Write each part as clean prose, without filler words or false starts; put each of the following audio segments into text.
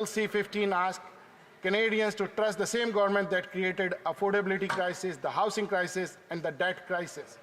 C-15 asks Canadians to trust the same government that created affordability crisis, the housing crisis, and the debt crisis.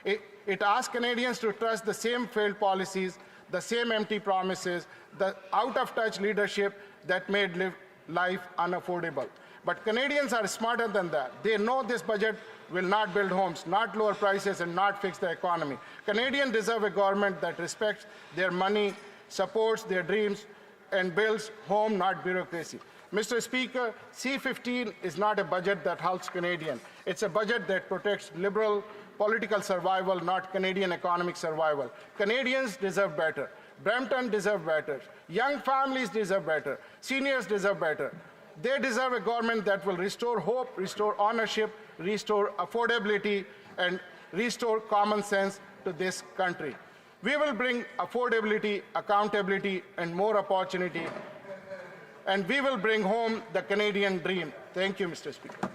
It asks Canadians to trust the same failed policies, the same empty promises, the out-of-touch leadership that made life unaffordable. But Canadians are smarter than that. They know this budget will not build homes, not lower prices, and not fix the economy. Canadians deserve a government that respects their money, supports their dreams, and builds home, not bureaucracy. Mr. Speaker, C-15 is not a budget that helps Canadians. It's a budget that protects liberal political survival, not Canadian economic survival. Canadians deserve better. Brampton deserves better. Young families deserve better. Seniors deserve better. They deserve a government that will restore hope, restore ownership, restore affordability, and restore common sense to this country. We will bring affordability, accountability, and more opportunity, and we will bring home the Canadian dream. Thank you, Mr. Speaker.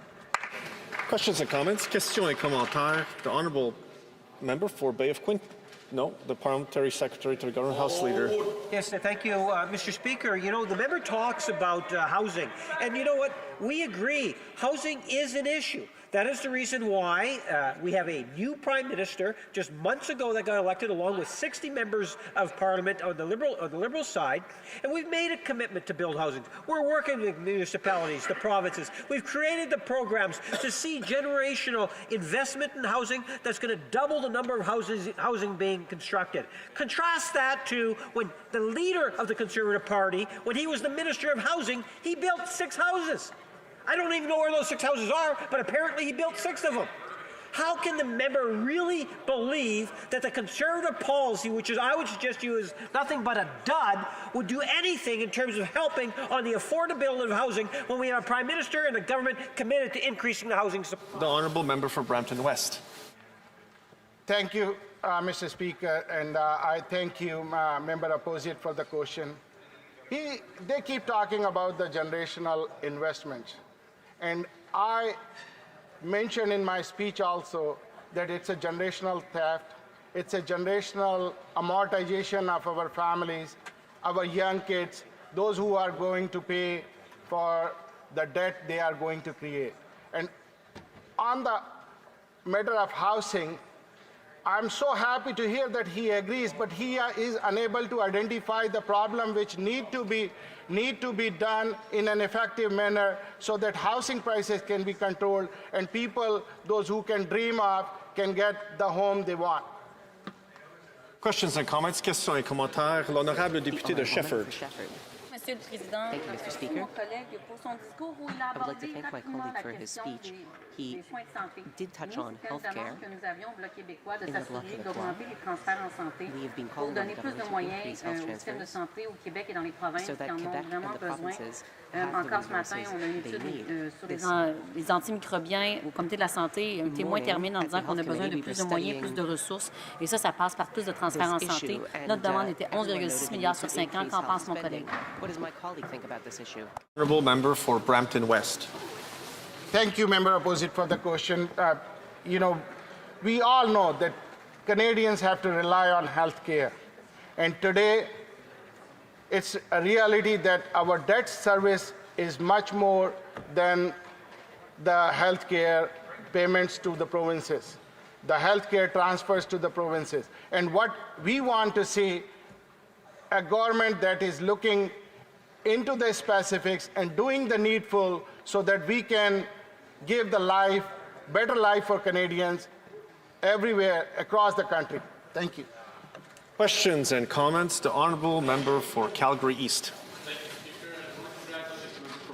Questions and comments? Questions et commentaires. The Honourable Member for Bay of Quinte. No, the Parliamentary Secretary to the Government House Leader. Yes, thank you, Mr. Speaker. You know, the member talks about housing, and you know what? We agree. Housing is an issue. That is the reason why we have a new Prime Minister just months ago that got elected, along with 60 members of Parliament on the Liberal side, and we've made a commitment to build housing. We're working with municipalities, the provinces. We've created the programs to see generational investment in housing that's going to double the number of housing being constructed. Contrast that to when the leader of the Conservative Party, when he was the Minister of Housing, he built 6 houses. I don't even know where those 6 houses are, but apparently he built 6 of them. How can the member really believe that the Conservative policy, which is, I would suggest to you, is nothing but a dud, would do anything in terms of helping on the affordability of housing when we have a Prime Minister and a government committed to increasing the housing supply? The Honourable Member for Brampton West. Thank you, Mr. Speaker, and I thank you, Member Opposite, for the question. They keep talking about the generational investments. And I mentioned in my speech also that it's a generational theft, it's a generational amortization of our families, our young kids, those who are going to pay for the debt they are going to create. And on the matter of housing, I'm so happy to hear that he agrees, but he is unable to identify the problem which need to be done in an effective manner so that housing prices can be controlled and people, those who can dream of, can get the home they want. Questions and comments? Questions et commentaires. L'honorable député de Shefford. Monsieur le Président, Thank you, Mr. Speaker. mon collègue pour son discours où il a I would like to abordé thank my rapidement colleague la for his question speech. des He soins de santé. did touch Nous, on c'est une healthcare demande que nous avions au Bloc québécois de in the Bloc s'assurer Québécois. d'augmenter les transferts en santé We have been pour calling on donner the plus de government to moyens increase health au système de transfers santé au Québec et dans les provinces so that qui en ont Quebec vraiment and the besoin. provinces have the Encore ce matin, on a une resources étude they need. sur Les antimicrobiens au comité de la santé, un témoin termine en disant qu'on a besoin de plus de moyens, plus de ressources. Et ça passe par plus de transferts en santé. Notre demande était 11,6 milliards sur 5 ans. Qu'en pense mon collègue? What does my colleague think about this issue? Honourable Member for Brampton West. Thank you, Member Opposite, for the question. You know, we all know that Canadians have to rely on health care. And today, it's a reality that our debt service is much more than the health care payments to the provinces, the health care transfers to the provinces. And what we want to see, a government that is looking into the specifics and doing the needful so that we can give the better life for Canadians everywhere across the country. Thank you. Questions and comments? The Honourable Member for Calgary East.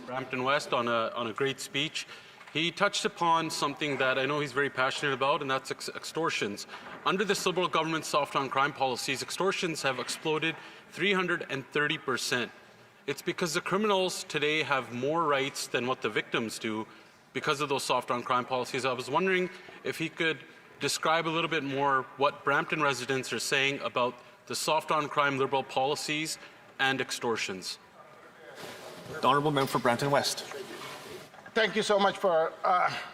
Brampton West on a great speech. He touched upon something that I know he's very passionate about, and that's extortions. Under this Liberal government's soft on crime policies, extortions have exploded 330%. It's because the criminals today have more rights than what the victims do because of those soft on crime policies. I was wondering if he could describe a little bit more what Brampton residents are saying about the soft on crime Liberal policies and extortions. The Honourable Member for Brampton West. Thank you so much for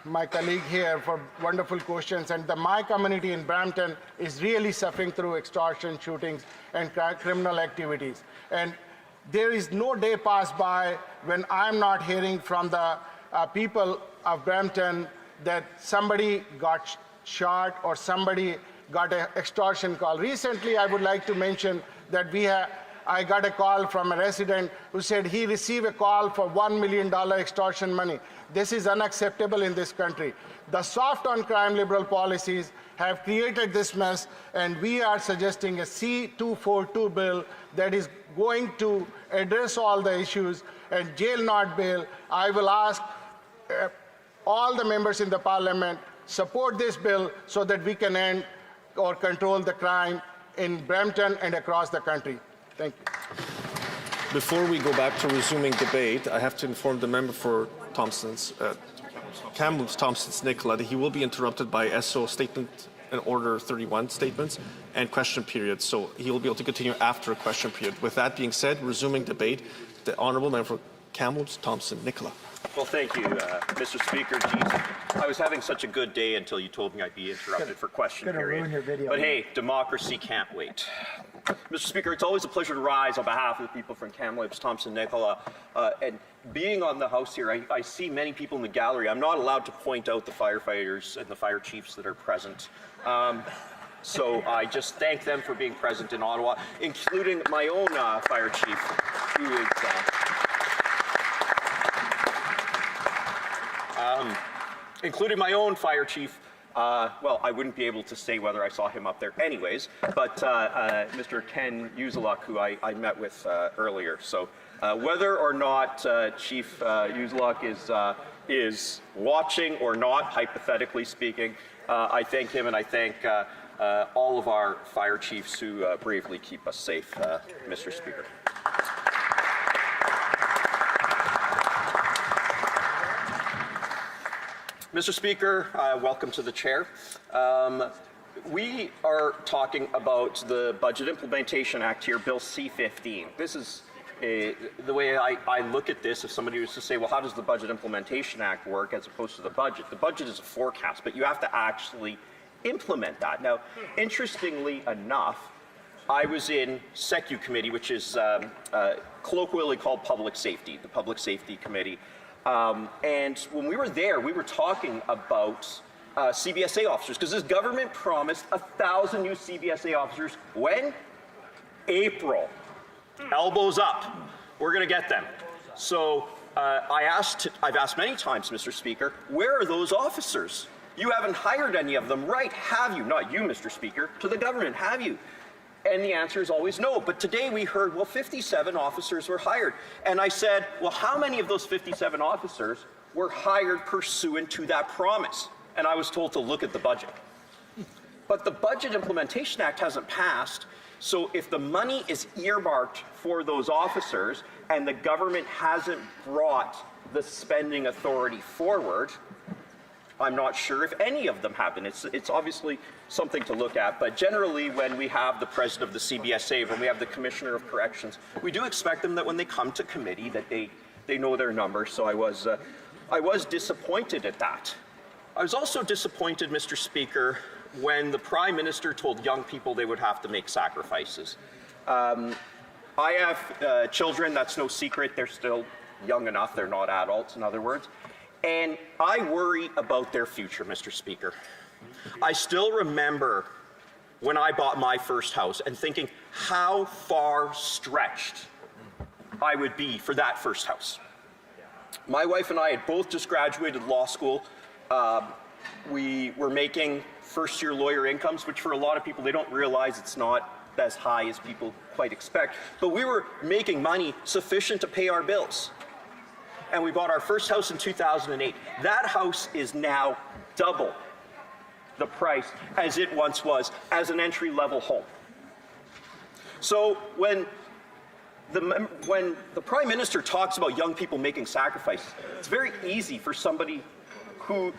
my colleague here for wonderful questions. And my community in Brampton is really suffering through extortion, shootings, and criminal activities. And There is no day passed by when I'm not hearing from the people of Brampton that somebody got shot or somebody got an extortion call. Recently, I would like to mention that I got a call from a resident who said he received a call for $1 million extortion money. This is unacceptable in this country. The soft on crime liberal policies have created this mess, and we are suggesting a C-242 bill that is going to address all the issues, and jail not bail. I will ask all the members in the Parliament support this bill so that we can end or control the crime in Brampton and across the country. Thank you. Before we go back to resuming debate, I have to inform the member for Kamloops Thompson's Nicola that he will be interrupted by SO Statement and Order 31 statements and question period. So he will be able to continue after a question period. With that being said, resuming debate, the Honourable Member for Kamloops Thompson Nicola. Well, thank you, Mr. Speaker. Geez, I was having such a good day until you told me I'd be interrupted for question period. But hey, democracy can't wait. Mr. Speaker, it's always a pleasure to rise on behalf of the people from Kamloops Thompson Nicola. And being on the House here, I see many people in the gallery. I'm not allowed to point out the firefighters and the fire chiefs that are present. So I just thank them for being present in Ottawa, including my own fire chief, who is including my own fire chief. Well, I wouldn't be able to say whether I saw him up there anyways, but Mr. Ken Uzeluk, who I met with earlier. So whether or not Chief Uzeluk is watching or not, hypothetically speaking, I thank him, and I thank all of our fire chiefs who bravely keep us safe, Mr. Speaker. Mr. Speaker, welcome to the chair. We are talking about the Budget Implementation Act here, Bill C-15. This is the way I look at this. If somebody was to say, well, how does the Budget Implementation Act work as opposed to the budget? The budget is a forecast, but you have to actually implement that. Now, interestingly enough, I was in SECU Committee, which is colloquially called Public Safety, the Public Safety Committee. And when we were there, we were talking about CBSA officers, because this government promised 1,000 new CBSA officers. When? April. Elbows up. We're going to get them. So I've asked many times, Mr. Speaker, where are those officers? You haven't hired any of them, right? Have you? Not you, Mr. Speaker, to the government, have you? And the answer is always no. But today we heard, well, 57 officers were hired. And I said, well, how many of those 57 officers were hired pursuant to that promise? And I was told to look at the budget. But the Budget Implementation Act hasn't passed. So if the money is earmarked for those officers and the government hasn't brought the spending authority forward, I'm not sure if any of them have been. It's obviously something to look at, but generally when we have the president of the CBSA, when we have the commissioner of corrections, we do expect them that when they come to committee that they know their numbers. So I was disappointed at that. I was also disappointed, Mr. Speaker, when the Prime Minister told young people they would have to make sacrifices. I have children, that's no secret. They're still young enough, they're not adults, in other words. And I worry about their future, Mr. Speaker. I still remember when I bought my first house and thinking how far stretched I would be for that first house. My wife and I had both just graduated law school. We were making first-year lawyer incomes, which for a lot of people, they don't realize it's not as high as people quite expect. But we were making money sufficient to pay our bills. And we bought our first house in 2008. That house is now double the price as it once was as an entry-level home. So when the Prime Minister talks about young people making sacrifices, it's very easy for somebody who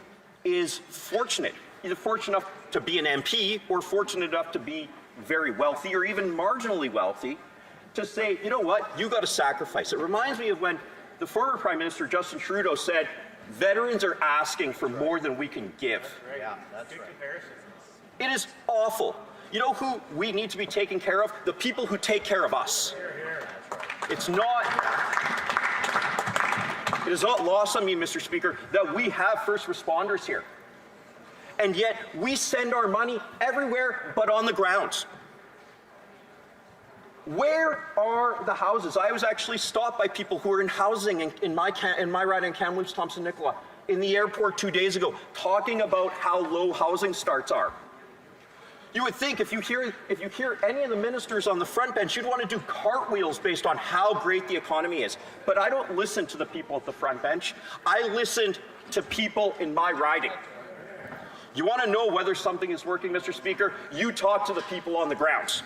is fortunate, either fortunate enough to be an MP or fortunate enough to be very wealthy or even marginally wealthy, to say, you know what, you got to sacrifice. It reminds me of when the former Prime Minister, Justin Trudeau, said, veterans are asking for more than we can give. Yeah, that's right. It is awful. You know who we need to be taking care of? The people who take care of us. It is not lost on me, Mr. Speaker, that we have first responders here. And yet we send our money everywhere but on the ground. Where are the houses? I was actually stopped by people who are in housing in my riding in Kamloops, Thompson, Nicola, in the airport 2 days ago, talking about how low housing starts are. You would think if you hear any of the ministers on the front bench, you'd want to do cartwheels based on how great the economy is. But I don't listen to the people at the front bench. I listened to people in my riding. You want to know whether something is working, Mr. Speaker? You talk to the people on the ground.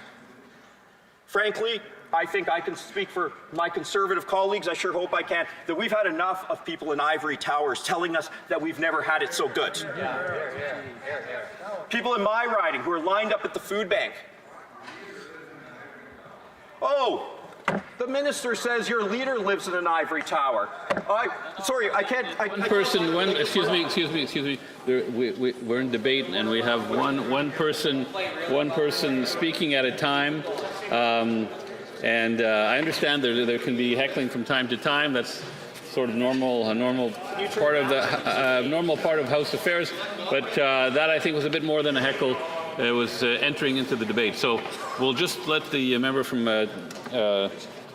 Frankly, I think I can speak for my Conservative colleagues, I sure hope I can, that we've had enough of people in ivory towers telling us that we've never had it so good. People in my riding who are lined up at the food bank. Oh, the minister says your leader lives in an ivory tower. Sorry, I can't. Excuse me. We're in debate, and we have one person speaking at a time. And I understand there can be heckling from time to time. That's sort of a normal part of House affairs. But that I think was a bit more than a heckle. It was entering into the debate. So we'll just let the member from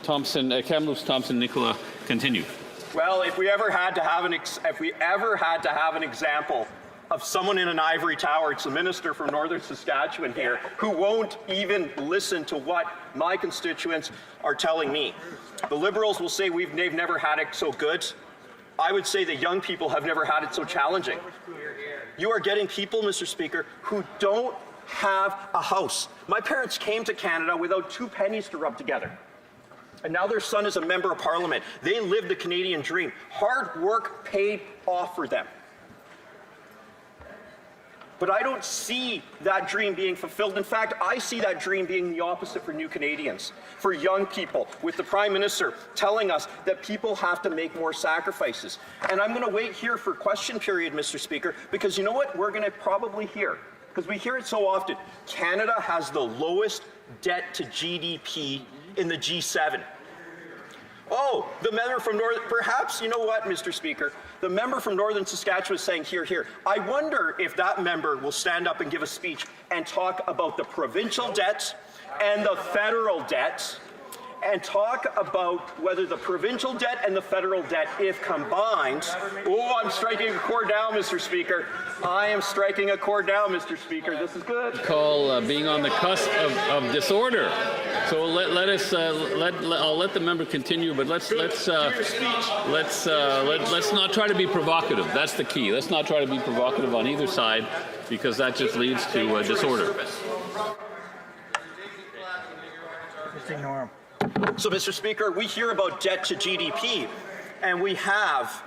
Kamloops, Thompson, Nicola continue. Well, if we ever had to have an example of someone in an ivory tower, it's the minister from northern Saskatchewan here who won't even listen to what my constituents are telling me. The Liberals will say they've never had it so good. I would say the young people have never had it so challenging. You are getting people, Mr. Speaker, who don't have a house. My parents came to Canada without 2 pennies to rub together. And now their son is a member of Parliament. They live the Canadian dream. Hard work paid off for them. But I don't see that dream being fulfilled. In fact, I see that dream being the opposite for new Canadians, for young people, with the Prime Minister telling us that people have to make more sacrifices. And I'm going to wait here for question period, Mr. Speaker, because you know what we're going to probably hear? Because we hear it so often. Canada has the lowest debt to GDP in the G7. Oh, the member from perhaps, you know what, Mr. Speaker, the member from northern Saskatchewan is saying, here, here. I wonder if that member will stand up and give a speech and talk about the provincial debt and the federal debt, and talk about whether the provincial debt and the federal debt, if combined, oh, I'm striking a chord down, Mr. Speaker. I am striking a chord down, Mr. Speaker. This is good. Call being on the cusp of disorder. So I'll let the member continue, but let's not try to be provocative. That's the key. Let's not try to be provocative on either side, because that just leads to disorder. Just ignore him. So, Mr. Speaker, we hear about debt to GDP, and we have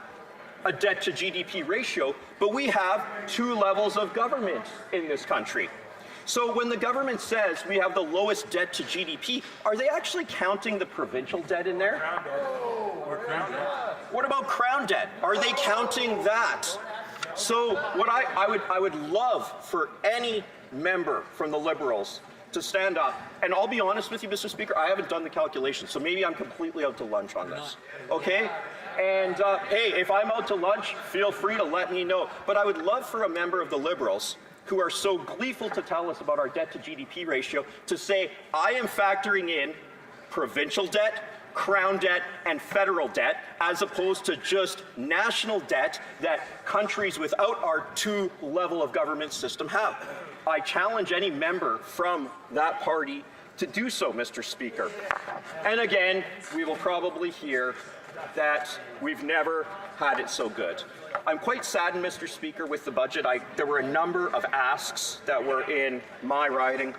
a debt to GDP ratio, but we have 2 levels of government in this country. So when the government says we have the lowest debt to GDP, are they actually counting the provincial debt in there? What about Crown debt? Are they counting that? So what I would love for any member from the Liberals to stand up, and I'll be honest with you, Mr. Speaker, I haven't done the calculation, so maybe I'm completely out to lunch on this, okay? And hey, if I'm out to lunch, feel free to let me know. But I would love for a member of the Liberals, who are so gleeful to tell us about our debt to GDP ratio, to say, I am factoring in provincial debt, Crown debt, and federal debt, as opposed to just national debt that countries without our 2 level of government system have. I challenge any member from that party to do so, Mr. Speaker. And again, we will probably hear that we've never had it so good. I'm quite saddened, Mr. Speaker, with the budget. There were a number of asks that were in my riding.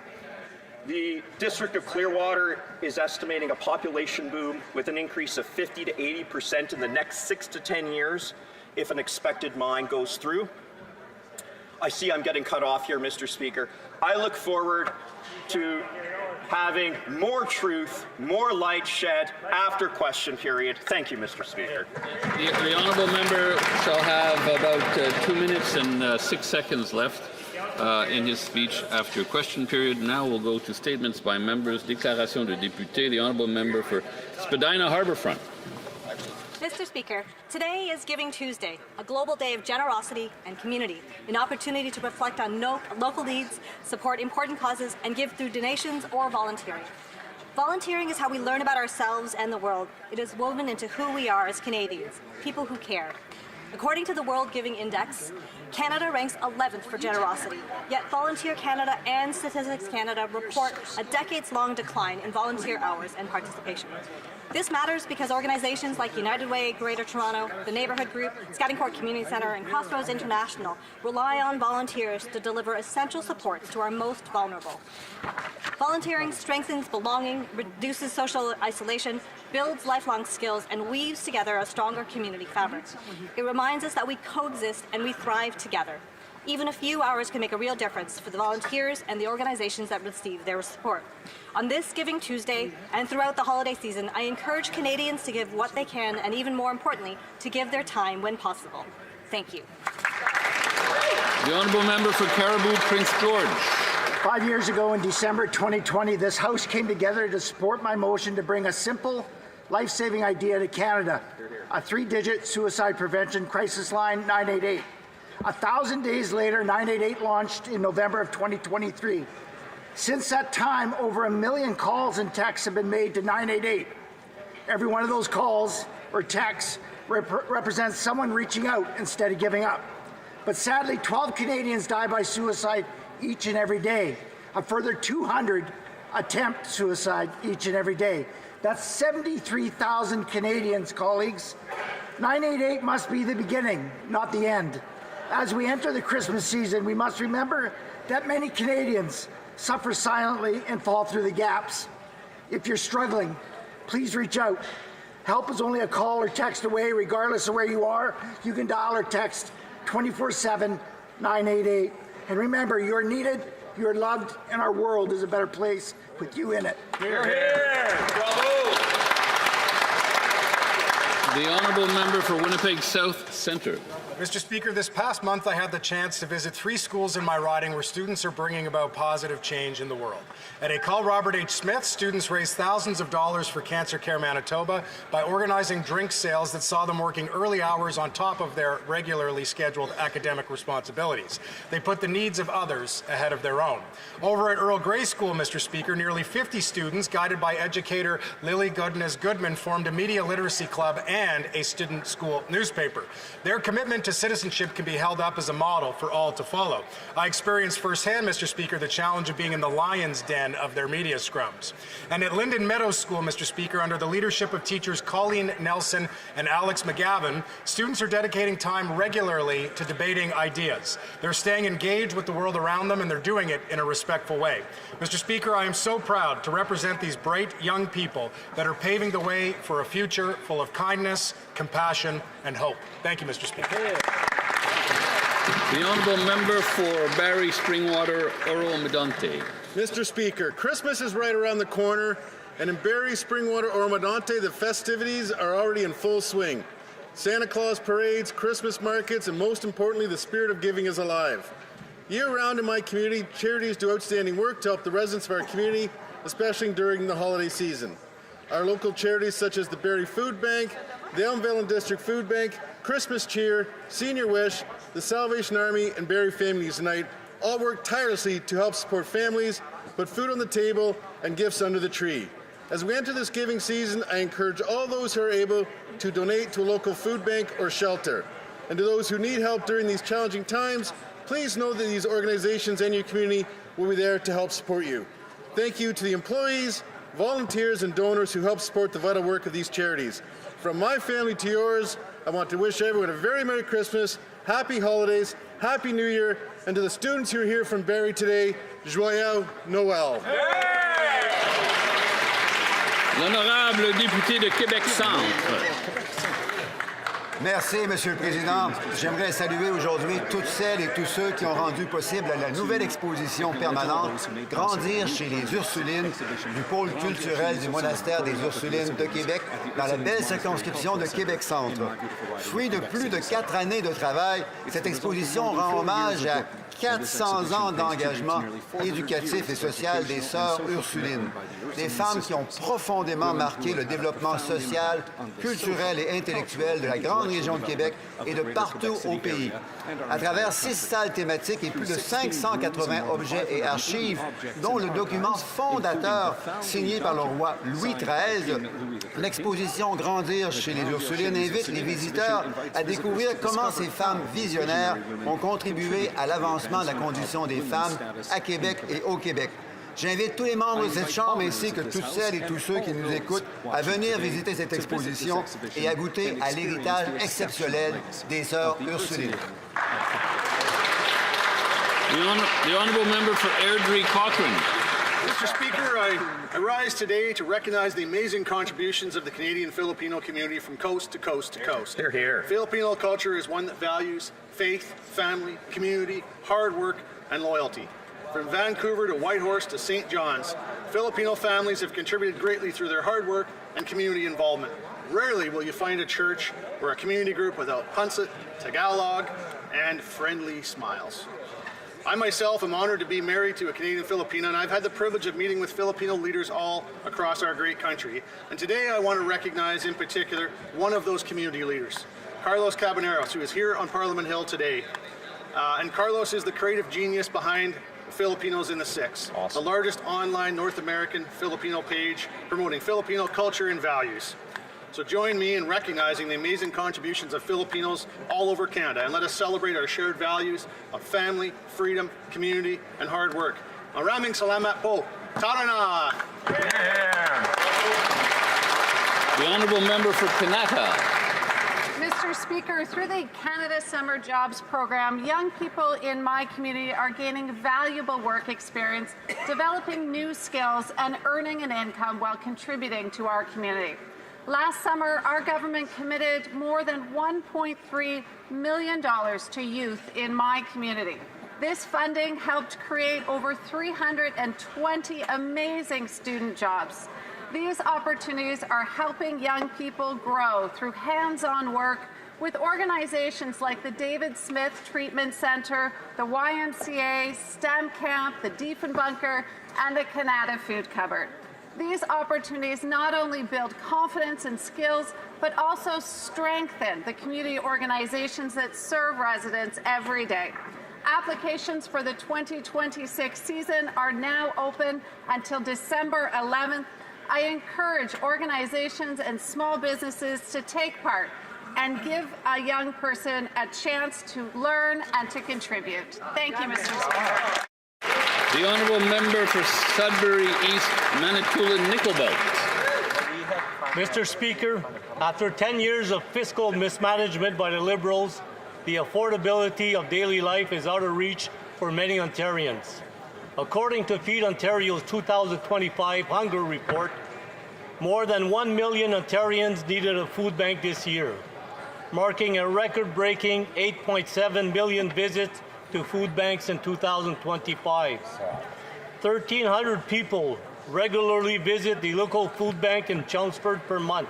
The District of Clearwater is estimating a population boom with an increase of 50 to 80% in the next 6 to 10 years if an expected mine goes through. I see I'm getting cut off here, Mr. Speaker. I look forward to having more truth, more light shed after question period. Thank you, Mr. Speaker. The honourable member shall have about 2 minutes and 6 seconds left in his speech after question period. Now we'll go to statements by members. Déclaration de député. The honourable member for Spadina Harbourfront. Mr. Speaker, today is Giving Tuesday, a global day of generosity and community, an opportunity to reflect on local needs, support important causes, and give through donations or volunteering. Volunteering is how we learn about ourselves and the world. It is woven into who we are as Canadians, people who care. According to the World Giving Index, Canada ranks 11th for generosity, yet Volunteer Canada and Statistics Canada report a decades-long decline in volunteer hours and participation. This matters because organizations like United Way, Greater Toronto, the Neighbourhood Group, Scotting Court Community Centre, and Crossroads International rely on volunteers to deliver essential supports to our most vulnerable. Volunteering strengthens belonging, reduces social isolation, builds lifelong skills, and weaves together a stronger community fabric. It reminds us that we coexist and we thrive together. Even a few hours can make a real difference for the volunteers and the organizations that receive their support. On this Giving Tuesday and throughout the holiday season, I encourage Canadians to give what they can and, even more importantly, to give their time when possible. Thank you. The honourable member for Caribou Prince George. 5 years ago in December 2020, this House came together to support my motion to bring a simple, life-saving idea to Canada, a 3-digit suicide prevention crisis line, 988. 1,000 days later, 988 launched in November of 2023. Since that time, over 1 million calls and texts have been made to 988. Every one of those calls or texts represents someone reaching out instead of giving up. But sadly, 12 Canadians die by suicide each and every day. A further 200 attempt suicide each and every day. That's 73,000 Canadians, colleagues. 988 must be the beginning, not the end. As we enter the Christmas season, we must remember that many Canadians suffer silently and fall through the gaps. If you're struggling, please reach out. Help is only a call or text away, regardless of where you are. You can dial or text 24/7 988. And remember, you're needed, you're loved, and our world is a better place with you in it. Hear, hear. Bravo. The honourable member for Winnipeg South Centre. Mr. Speaker, this past month I had the chance to visit 3 schools in my riding where students are bringing about positive change in the world. At École Robert H. Smith, students raised thousands of dollars for Cancer Care Manitoba by organizing drink sales that saw them working early hours on top of their regularly scheduled academic responsibilities. They put the needs of others ahead of their own. Over at Earl Grey School, Mr. Speaker, nearly 50 students, guided by educator Lily Goodness-Goodman, formed a media literacy club and a student school newspaper. Their commitment to citizenship can be held up as a model for all to follow. I experienced firsthand, Mr. Speaker, the challenge of being in the lion's den of their media scrums. And at Linden Meadows School, Mr. Speaker, under the leadership of teachers Colleen Nelson and Alex McGavin, students are dedicating time regularly to debating ideas. They're staying engaged with the world around them, and they're doing it in a respectful way. Mr. Speaker, I am so proud to represent these bright young people that are paving the way for a future full of kindness, compassion, and hope. Thank you, Mr. Speaker. The honourable member for Barrie Springwater, Oro-Medonte. Mr. Speaker, Christmas is right around the corner, and in Barrie Springwater, Oro-Medonte, the festivities are already in full swing. Santa Claus parades, Christmas markets, and most importantly, the spirit of giving is alive. Year-round in my community, charities do outstanding work to help the residents of our community, especially during the holiday season. Our local charities such as the Barrie Food Bank, the Elmvale District Food Bank, Christmas Cheer, Senior Wish, the Salvation Army, and Barrie Families Unite all work tirelessly to help support families, put food on the table, and gifts under the tree. As we enter this giving season, I encourage all those who are able to donate to a local food bank or shelter. And to those who need help during these challenging times, please know that these organizations and your community will be there to help support you. Thank you to the employees, volunteers, and donors who help support the vital work of these charities. From my family to yours, I want to wish everyone a very Merry Christmas, Happy Holidays, Happy New Year, and to the students who are here from Barrie today, Joyeux Noël. L'honorable député de Québec Centre. Merci, Monsieur le Président. J'aimerais saluer aujourd'hui toutes celles et tous ceux qui ont rendu possible la nouvelle exposition permanente « Grandir chez les Ursulines » du pôle culturel du monastère des Ursulines de Québec dans la belle circonscription de Québec-Centre. Fruit de plus de 4 années de travail, cette exposition rend hommage à 400 ans d'engagement éducatif et social des Sœurs Ursulines, des femmes qui ont profondément marqué le développement social, culturel et intellectuel de la grande région de Québec et de partout au pays. À travers 6 salles thématiques et plus de 580 objets et archives, dont le document fondateur signé par le roi Louis XIII, l'exposition Grandir chez les Ursulines invite les visiteurs à découvrir comment ces femmes visionnaires ont contribué à l'avancement de la condition des femmes à Québec et au Québec. J'invite tous les membres de cette Chambre ainsi que toutes celles et tous ceux qui nous écoutent à venir visiter cette exposition et à goûter à l'héritage exceptionnel des Sœurs Ursulines. The honourable member for Airdrie Cochrane. Mr. Speaker, I rise today to recognize the amazing contributions of the Canadian Filipino community from coast to coast to coast. Hear, hear. Filipino culture is one that values faith, family, community, hard work, and loyalty. From Vancouver to Whitehorse to St. John's, Filipino families have contributed greatly through their hard work and community involvement. Rarely will you find a church or a community group without Punsit, Tagalog, and friendly smiles. I myself am honored to be married to a Canadian Filipino, and I've had the privilege of meeting with Filipino leaders all across our great country. And today I want to recognize in particular one of those community leaders, Carlos Cabaneros, who is here on Parliament Hill today. And Carlos is the creative genius behind Filipinos in the Six, awesome. The largest online North American Filipino page promoting Filipino culture and values. So join me in recognizing the amazing contributions of Filipinos all over Canada, and let us celebrate our shared values of family, freedom, community, and hard work. Maraming salamat po. Tara na! Yeah. The honourable member for Kanata. Mr. Speaker, through the Canada Summer Jobs Program, young people in my community are gaining valuable work experience, developing new skills, and earning an income while contributing to our community. Last summer, our government committed more than $1.3 million to youth in my community. This funding helped create over 320 amazing student jobs. These opportunities are helping young people grow through hands-on work with organizations like the David Smith Treatment Center, the YMCA, STEM Camp, the Diefenbunker, and the Canada Food Cupboard. These opportunities not only build confidence and skills, but also strengthen the community organizations that serve residents every day. Applications for the 2026 season are now open until December 11th. I encourage organizations and small businesses to take part and give a young person a chance to learn and to contribute. Thank you, Mr. Speaker. The honourable member for Sudbury East, Manitoulin-Nickel-Belt. Mr. Speaker, after 10 years of fiscal mismanagement by the Liberals, the affordability of daily life is out of reach for many Ontarians. According to Feed Ontario's 2025 Hunger Report, more than 1 million Ontarians needed a food bank this year, marking a record-breaking 8.7 million visits to food banks in 2025. 1,300 people regularly visit the local food bank in Chelmsford per month.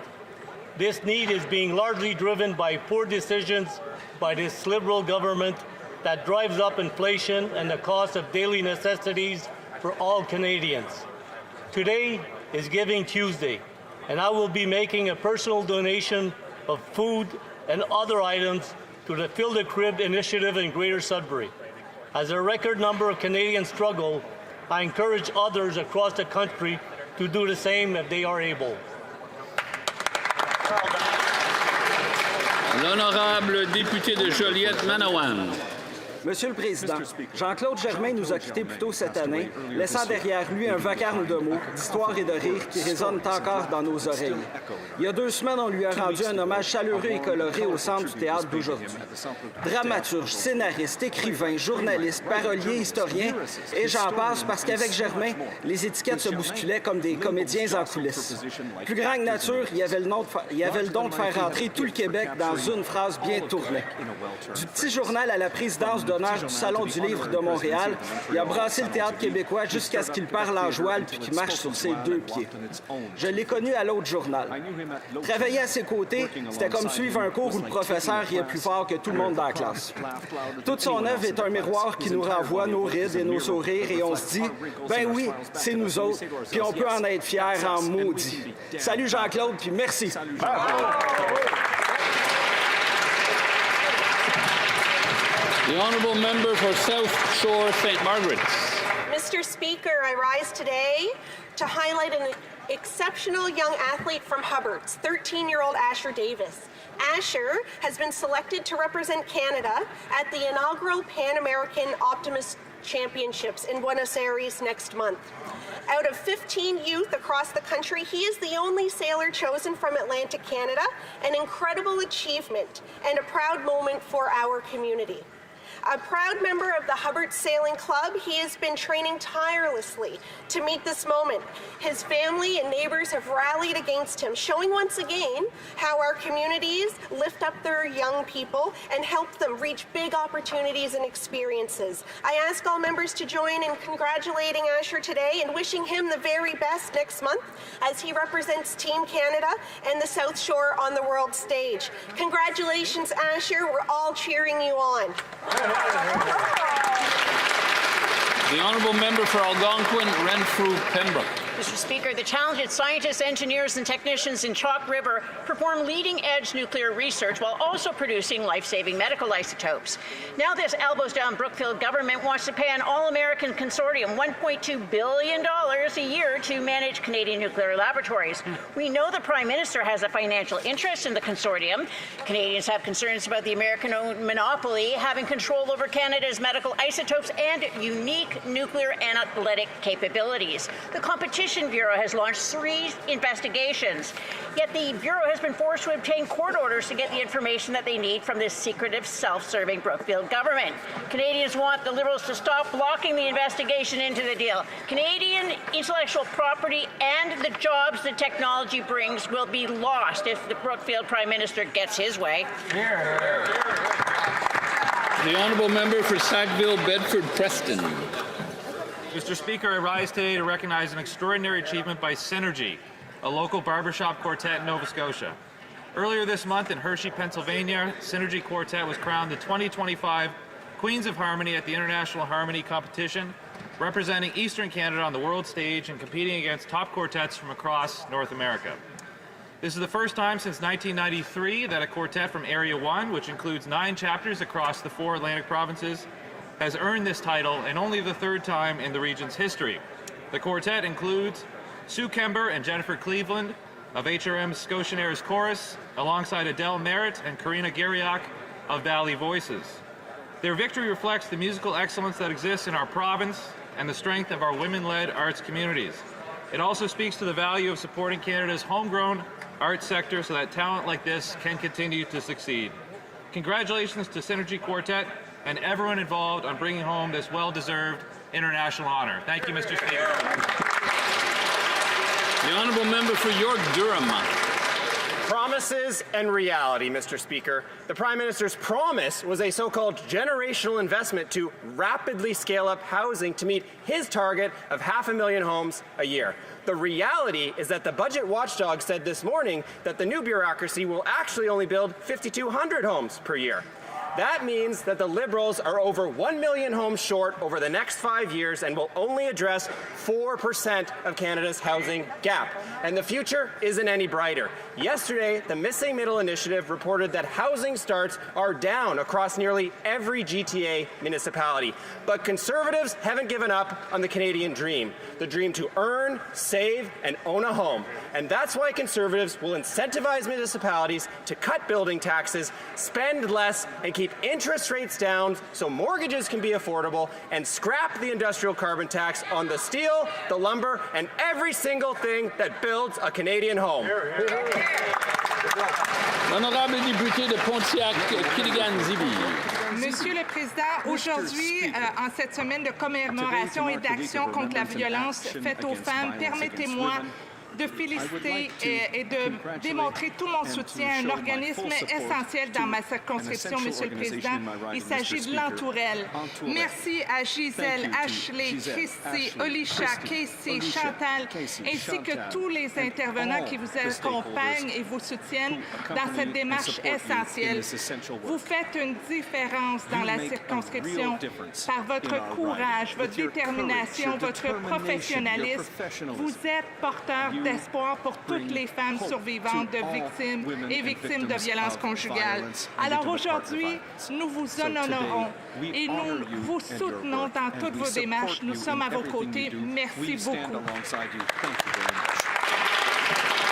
This need is being largely driven by poor decisions by this Liberal government that drives up inflation and the cost of daily necessities for all Canadians. Today is Giving Tuesday, and I will be making a personal donation of food and other items to the Fill the Crib initiative in Greater Sudbury. As a record number of Canadians struggle, I encourage others across the country to do the same if they are able. L'honorable député de Joliette-Manawan. Monsieur le Président, Jean-Claude Germain nous a quittés plus tôt cette année, laissant derrière lui un vacarme de mots, d'histoires et de rires qui résonnent encore dans nos oreilles. Il y a 2 semaines, on lui a rendu un hommage chaleureux et coloré au centre du théâtre d'aujourd'hui. Dramaturge, scénariste, écrivain, journaliste, parolier, historien, et j'en passe parce qu'avec Germain, les étiquettes se bousculaient comme des comédiens en coulisses. Plus grand que nature, il avait le don de faire rentrer tout le Québec dans une phrase bien tournée. Du petit journal à la présidence d'honneur du Salon du Livre de Montréal, il a brassé le théâtre québécois jusqu'à ce qu'il parle en joual puis qu'il marche sur ses 2 pieds. Je l'ai connu à l'autre journal. Travailler à ses côtés, c'était comme suivre un cours où le professeur riait plus fort que tout le monde dans la classe. Toute son œuvre est un miroir qui nous renvoie nos rides et nos sourires et on se dit, ben oui, c'est nous autres, puis on peut en être fiers en maudit. Salut Jean-Claude, puis merci. The Honourable Member for South Shore St. Margaret's. Mr. Speaker, I rise today to highlight an exceptional young athlete from Hubbard's, 13-year-old Asher Davis. Asher has been selected to represent Canada at the inaugural Pan American Optimist Championships in Buenos Aires next month. Out of 15 youth across the country, he is the only sailor chosen from Atlantic Canada, an incredible achievement and a proud moment for our community. A proud member of the Hubbard Sailing Club, he has been training tirelessly to meet this moment. His family and neighbors have rallied against him, showing once again how our communities lift up their young people and help them reach big opportunities and experiences. I ask all members to join in congratulating Asher today and wishing him the very best next month as he represents Team Canada and the South Shore on the world stage. Congratulations, Asher. We're all cheering you on. The Honourable Member for Algonquin, Renfrew, Pembroke. Mr. Speaker, the talented scientists, engineers, and technicians in Chalk River perform leading-edge nuclear research while also producing life-saving medical isotopes. Now this elbows-down Brookfield government wants to pay an all-American consortium $1.2 billion a year to manage Canadian nuclear laboratories. We know the Prime Minister has a financial interest in the consortium. Canadians have concerns about the American-owned monopoly having control over Canada's medical isotopes and unique nuclear analytic capabilities. The Competition Bureau has launched 3 investigations, yet the Bureau has been forced to obtain court orders to get the information that they need from this secretive, self-serving Brookfield government. Canadians want the Liberals to stop blocking the investigation into the deal. Canadian intellectual property and the jobs the technology brings will be lost if the Brookfield Prime Minister gets his way. The Honourable Member for Sackville, Bedford, Preston. Mr. Speaker, I rise today to recognize an extraordinary achievement by Synergy, a local barbershop quartet in Nova Scotia. Earlier this month in Hershey, Pennsylvania, Synergy Quartet was crowned the 2025 Queens of Harmony at the International Harmony Competition, representing Eastern Canada on the world stage and competing against top quartets from across North America. This is the first time since 1993 that a quartet from Area 1, which includes 9 chapters across the 4 Atlantic provinces, has earned this title, and only the 3rd time in the region's history. The quartet includes Sue Kember and Jennifer Cleveland of HRM's Scotianaires Chorus, alongside Adele Merritt and Karina Gariak of Valley Voices. Their victory reflects the musical excellence that exists in our province and the strength of our women-led arts communities. It also speaks to the value of supporting Canada's homegrown arts sector so that talent like this can continue to succeed. Congratulations to Synergy Quartet and everyone involved on bringing home this well-deserved international honor. Thank you, Mr. Speaker. The Honourable Member for York, Durham. Promises and reality, Mr. Speaker. The Prime Minister's promise was a so-called generational investment to rapidly scale up housing to meet his target of 500,000 homes a year. The reality is that the budget watchdog said this morning that the new bureaucracy will actually only build 5,200 homes per year. That means that the Liberals are over 1 million homes short over the next 5 years and will only address 4% of Canada's housing gap. And the future isn't any brighter. Yesterday, the Missing Middle Initiative reported that housing starts are down across nearly every GTA municipality. But Conservatives haven't given up on the Canadian dream, the dream to earn, save, and own a home. And that's why Conservatives will incentivize municipalities to cut building taxes, spend less, and keep keep interest rates down so mortgages can be affordable, and scrap the industrial carbon tax on the steel, the lumber, and every single thing that builds a Canadian home. L'honorable député de Pontiac-Kiligan-Zibi. Monsieur le Président, aujourd'hui, en cette semaine de commémoration et d'action contre la violence faite aux femmes, permettez-moi de féliciter et de démontrer tout mon soutien à un organisme essentiel dans ma circonscription, Monsieur le Président. Il s'agit de l'Entourelle. Merci à Gisèle, Ashley, Christy, Olisha, Casey, Chantal, ainsi que tous les intervenants qui vous accompagnent et vous soutiennent dans cette démarche essentielle. Vous faites une différence dans la circonscription par votre courage, votre détermination, votre professionnalisme. Vous êtes porteur d'espoir pour toutes les femmes survivantes de victimes et victimes de violences conjugales. Alors aujourd'hui, nous vous honorons et nous vous soutenons dans toutes vos démarches. Nous sommes à vos côtés. Merci beaucoup.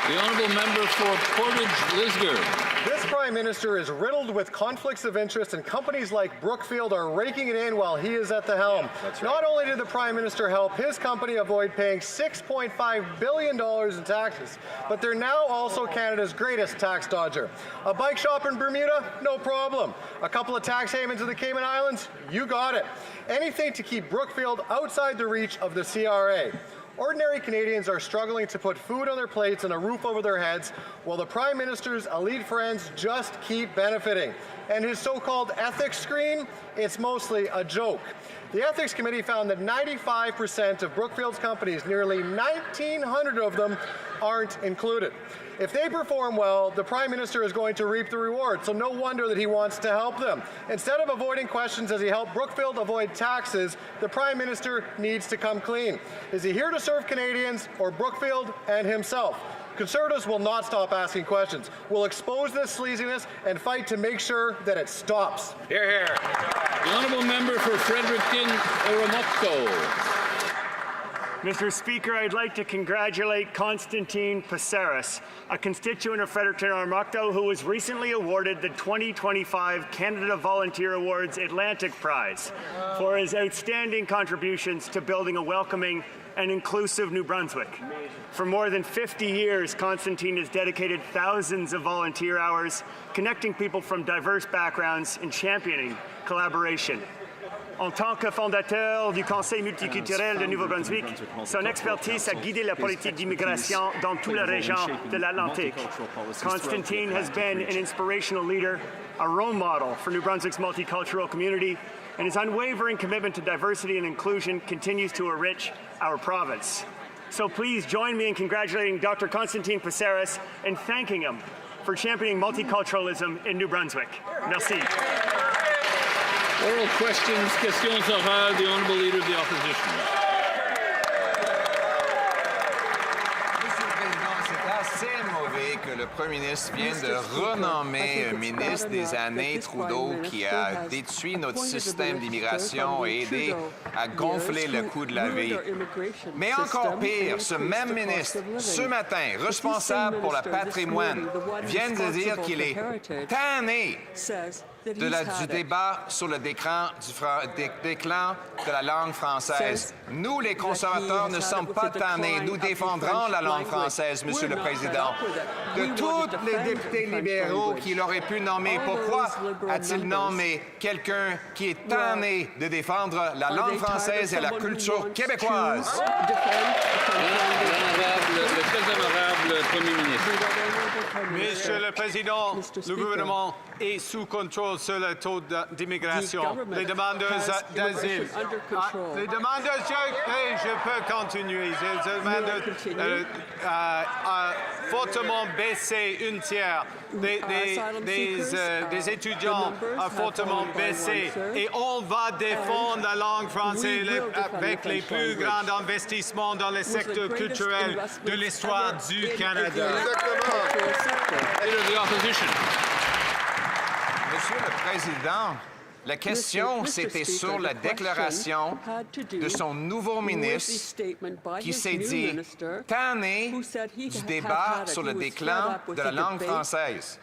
The honourable member for Portage-Lisgar. This Prime Minister is riddled with conflicts of interest, and companies like Brookfield are raking it in while he is at the helm. Not only did the Prime Minister help his company avoid paying $6.5 billion in taxes, but they're now also Canada's greatest tax dodger. A bike shop in Bermuda? No problem. A couple of tax havens in the Cayman Islands? You got it. Anything to keep Brookfield outside the reach of the CRA. Ordinary Canadians are struggling to put food on their plates and a roof over their heads, while the Prime Minister's elite friends just keep benefiting. And his so-called ethics screen, it's mostly a joke. The Ethics Committee found that 95% of Brookfield's companies, nearly 1,900 of them, aren't included. If they perform well, the Prime Minister is going to reap the reward, so no wonder that he wants to help them. Instead of avoiding questions as he helped Brookfield avoid taxes, the Prime Minister needs to come clean. Is he here to serve Canadians or Brookfield and himself? Conservatives will not stop asking questions. We'll expose this sleaziness and fight to make sure that it stops. Hear, hear. The honourable member for Fredericton-Oromocto. Mr. Speaker, I'd like to congratulate Constantine Pasaris, a constituent of Fredericton-Oromocto who was recently awarded the 2025 Canada Volunteer Awards Atlantic Prize for his outstanding contributions to building a welcoming and inclusive New Brunswick. For more than 50 years, Constantine has dedicated thousands of volunteer hours, connecting people from diverse backgrounds and championing collaboration. En tant que fondateur du Conseil multiculturel de Nouveau-Brunswick, son expertise a guidé la politique d'immigration dans toute la région de l'Atlantique. Constantine has been an inspirational leader, a role model for New Brunswick's multicultural community, and his unwavering commitment to diversity and inclusion continues to enrich our province. So please join me in congratulating Dr. Constantine Pasaris and thanking him for championing multiculturalism in New Brunswick. Merci. Oral questions, questions orales, the honourable leader of the opposition. Monsieur le Président, c'est assez mauvais que le Premier ministre vienne de renommer un ministre des années Trudeau qui a détruit notre système d'immigration et aidé à gonfler le coût de la vie. Mais encore pire, ce même ministre, ce matin, responsable pour le patrimoine, vient de dire qu'il est tanné du débat sur le déclin de la langue française. Nous, les conservateurs, ne sommes pas tannés. Nous défendrons la langue française, Monsieur le Président. De tous les députés libéraux qu'il aurait pu nommer, pourquoi a-t-il nommé quelqu'un qui est tanné de défendre la langue française et la culture québécoise? Le très honorable Premier ministre. Monsieur le Président, le gouvernement est sous contrôle sur le taux d'immigration. Les demandeuses d'asile. Les demandeuses, je peux continuer. Les demandeuses fortement baissé, un tiers. Des étudiants ont fortement baissé. Et on va défendre la langue française avec les plus grands investissements dans le secteur culturel de l'histoire du Canada. Monsieur le Président, la question, c'était sur la déclaration de son nouveau ministre qui s'est dit tanné du débat sur le déclin de la langue française.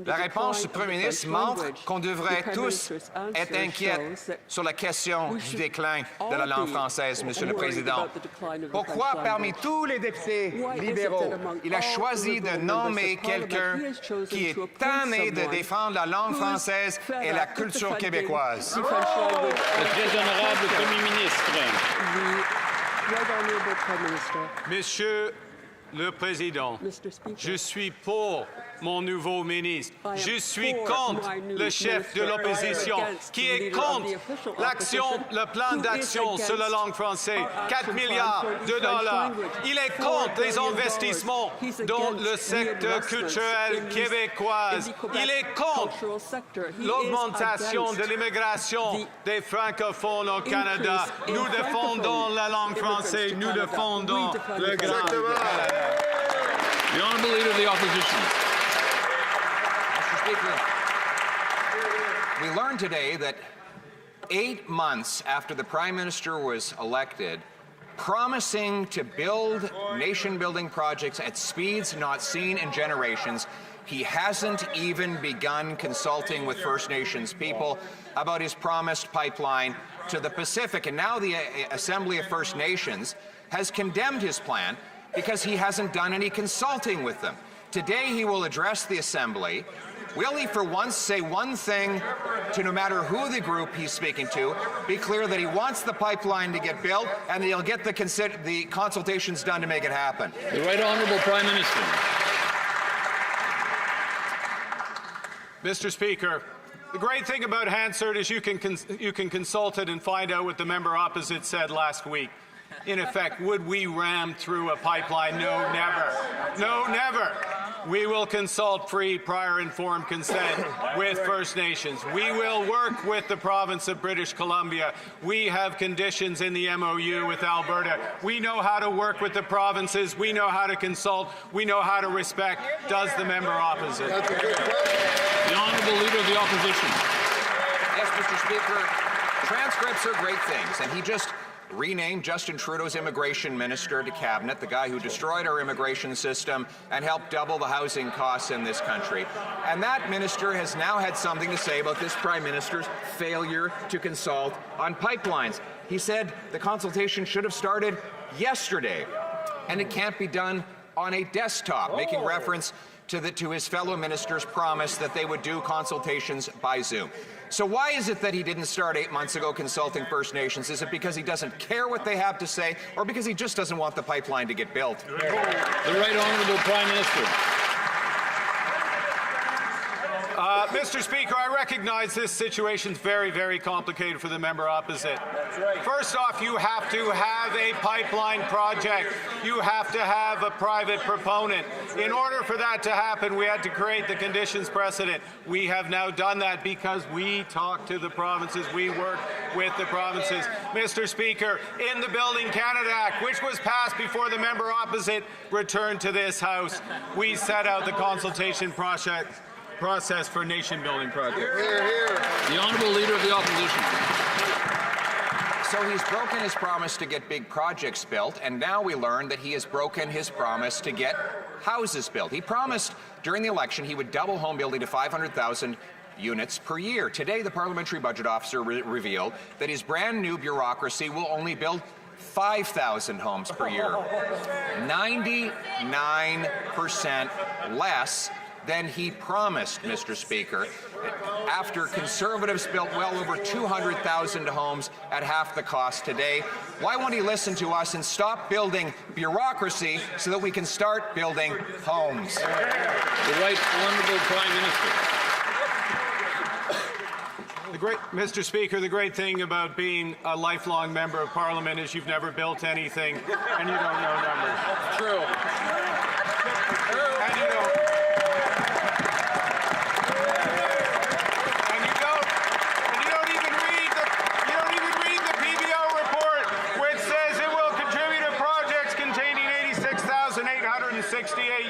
La réponse du Premier ministre montre qu'on devrait tous être inquiets sur la question du déclin de la langue française, Monsieur le Président. Pourquoi, parmi tous les députés libéraux, il a choisi de nommer quelqu'un qui est tanné de défendre la langue française et la culture québécoise? Le très honorable Premier ministre. Monsieur le Président, je suis pour mon nouveau ministre. Je suis contre le chef de l'opposition qui est contre le plan d'action sur la langue française, 4 milliards de dollars. Il est contre les investissements dans le secteur culturel québécois. Il est contre l'augmentation de l'immigration des francophones au Canada. Nous défendons la langue française, nous défendons le grand Canada. The Honourable Leader of the Opposition. Mr. Speaker, we learned today that 8 months after the Prime Minister was elected, promising to build nation-building projects at speeds not seen in generations, he hasn't even begun consulting with First Nations people about his promised pipeline to the Pacific. And now the Assembly of First Nations has condemned his plan because he hasn't done any consulting with them. Today he will address the Assembly. Will he for once say one thing to no matter who the group he's speaking to, be clear that he wants the pipeline to get built and that he'll get the consultations done to make it happen? The Right Honourable Prime Minister. Mr. Speaker, the great thing about Hansard is you can consult it and find out what the member opposite said last week. In effect, would we ram through a pipeline? No, never. No, never. We will consult free, prior informed consent with First Nations. We will work with the province of British Columbia. We have conditions in the MOU with Alberta. We know how to work with the provinces. We know how to consult. We know how to respect. Does the member opposite? The Honourable Leader of the Opposition. Yes, Mr. Speaker, transcripts are great things, and he just renamed Justin Trudeau's immigration minister to cabinet, the guy who destroyed our immigration system and helped double the housing costs in this country. And that minister has now had something to say about this Prime Minister's failure to consult on pipelines. He said the consultation should have started yesterday, and it can't be done on a desktop, making reference to his fellow ministers' promise that they would do consultations by Zoom. So why is it that he didn't start 8 months ago consulting First Nations? Is it because he doesn't care what they have to say, or because he just doesn't want the pipeline to get built? The Right Honourable Prime Minister. Mr. Speaker, I recognize this situation is very, very complicated for the member opposite. That's right. First off, you have to have a pipeline project. You have to have a private proponent. In order for that to happen, we had to create the conditions precedent. We have now done that because we talked to the provinces. We worked with the provinces. Mr. Speaker, in the Building Canada Act, which was passed before the member opposite returned to this House, we set out the consultation process for nation-building projects. Hear, hear. The Honourable Leader of the Opposition. So he's broken his promise to get big projects built, and now we learn that he has broken his promise to get houses built. He promised during the election he would double home building to 500,000 units per year. Today, the Parliamentary Budget Officer revealed that his brand new bureaucracy will only build 5,000 homes per year. 99% less than he promised, Mr. Speaker, after Conservatives built well over 200,000 homes at half the cost today. Why won't he listen to us and stop building bureaucracy so that we can start building homes? The Right Honourable Prime Minister. Mr. Speaker, the great thing about being a lifelong member of Parliament is you've never built anything and you don't know numbers. True. And you don't.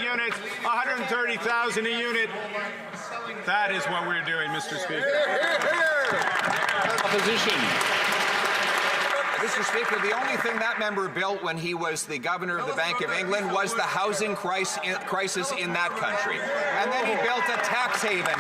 Units, 130,000 a unit. That is what we're doing, Mr. Speaker. Opposition. Mr. Speaker, the only thing that member built when he was the governor of the Bank of England was the housing crisis in that country. And then he built a tax haven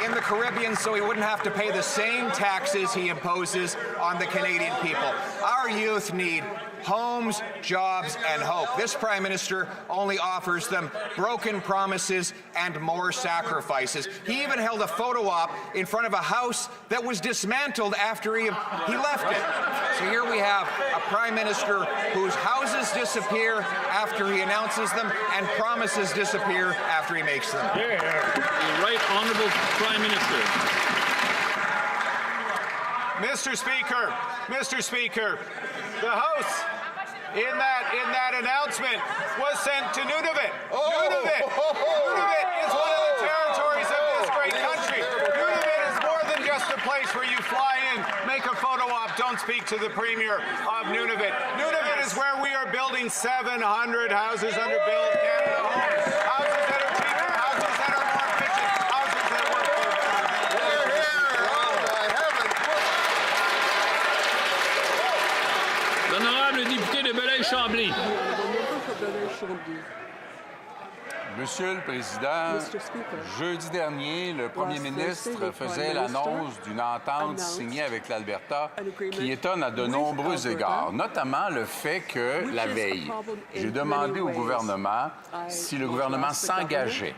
in the Caribbean so he wouldn't have to pay the same taxes he imposes on the Canadian people. Our youth need homes, jobs, and hope. This Prime Minister only offers them broken promises and more sacrifices. He even held a photo op in front of a house that was dismantled after he left it. So here we have a Prime Minister whose houses disappear after he announces them and promises disappear after he makes them. The Right Honourable Prime Minister. Mr. Speaker, the House in that announcement was sent to Nunavut. Nunavut is one of the territories of this great country. Nunavut is more than just a place where you fly in, make a photo op, don't speak to the Premier of Nunavut. Nunavut is where we are building 700 houses under Build Canada homes. Houses that are cheaper, houses that are more efficient, houses that work for L'honorable député de Belleuil-Chambly. Monsieur le Président, jeudi dernier, le Premier ministre faisait l'annonce d'une entente signée avec l'Alberta qui étonne à de nombreux égards, notamment le fait que, la veille, j'ai demandé au gouvernement si le gouvernement s'engageait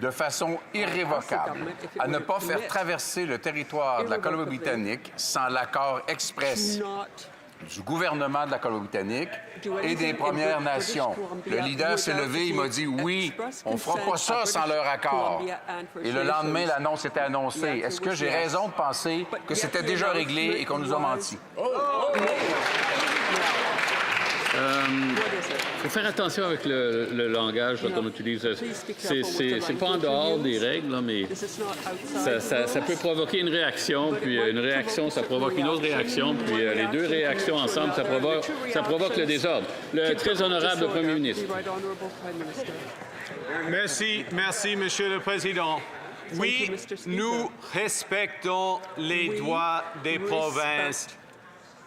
de façon irrévocable à ne pas faire traverser le territoire de la Colombie-Britannique sans l'accord express du gouvernement de la Colombie-Britannique et des Premières Nations. Le leader s'est levé, il m'a dit « Oui, on ne fera pas ça sans leur accord ». Et le lendemain, l'annonce était annoncée. Est-ce que j'ai raison de penser que c'était déjà réglé et qu'on nous a menti? Il faut faire attention avec le langage qu'on utilise. C'est pas en dehors des règles, là, mais ça peut provoquer une réaction, puis une réaction, ça provoque une autre réaction, puis les deux réactions ensemble, ça provoque le désordre. Le très honorable Premier ministre. Merci, Monsieur le Président. Oui, nous respectons les droits des provinces.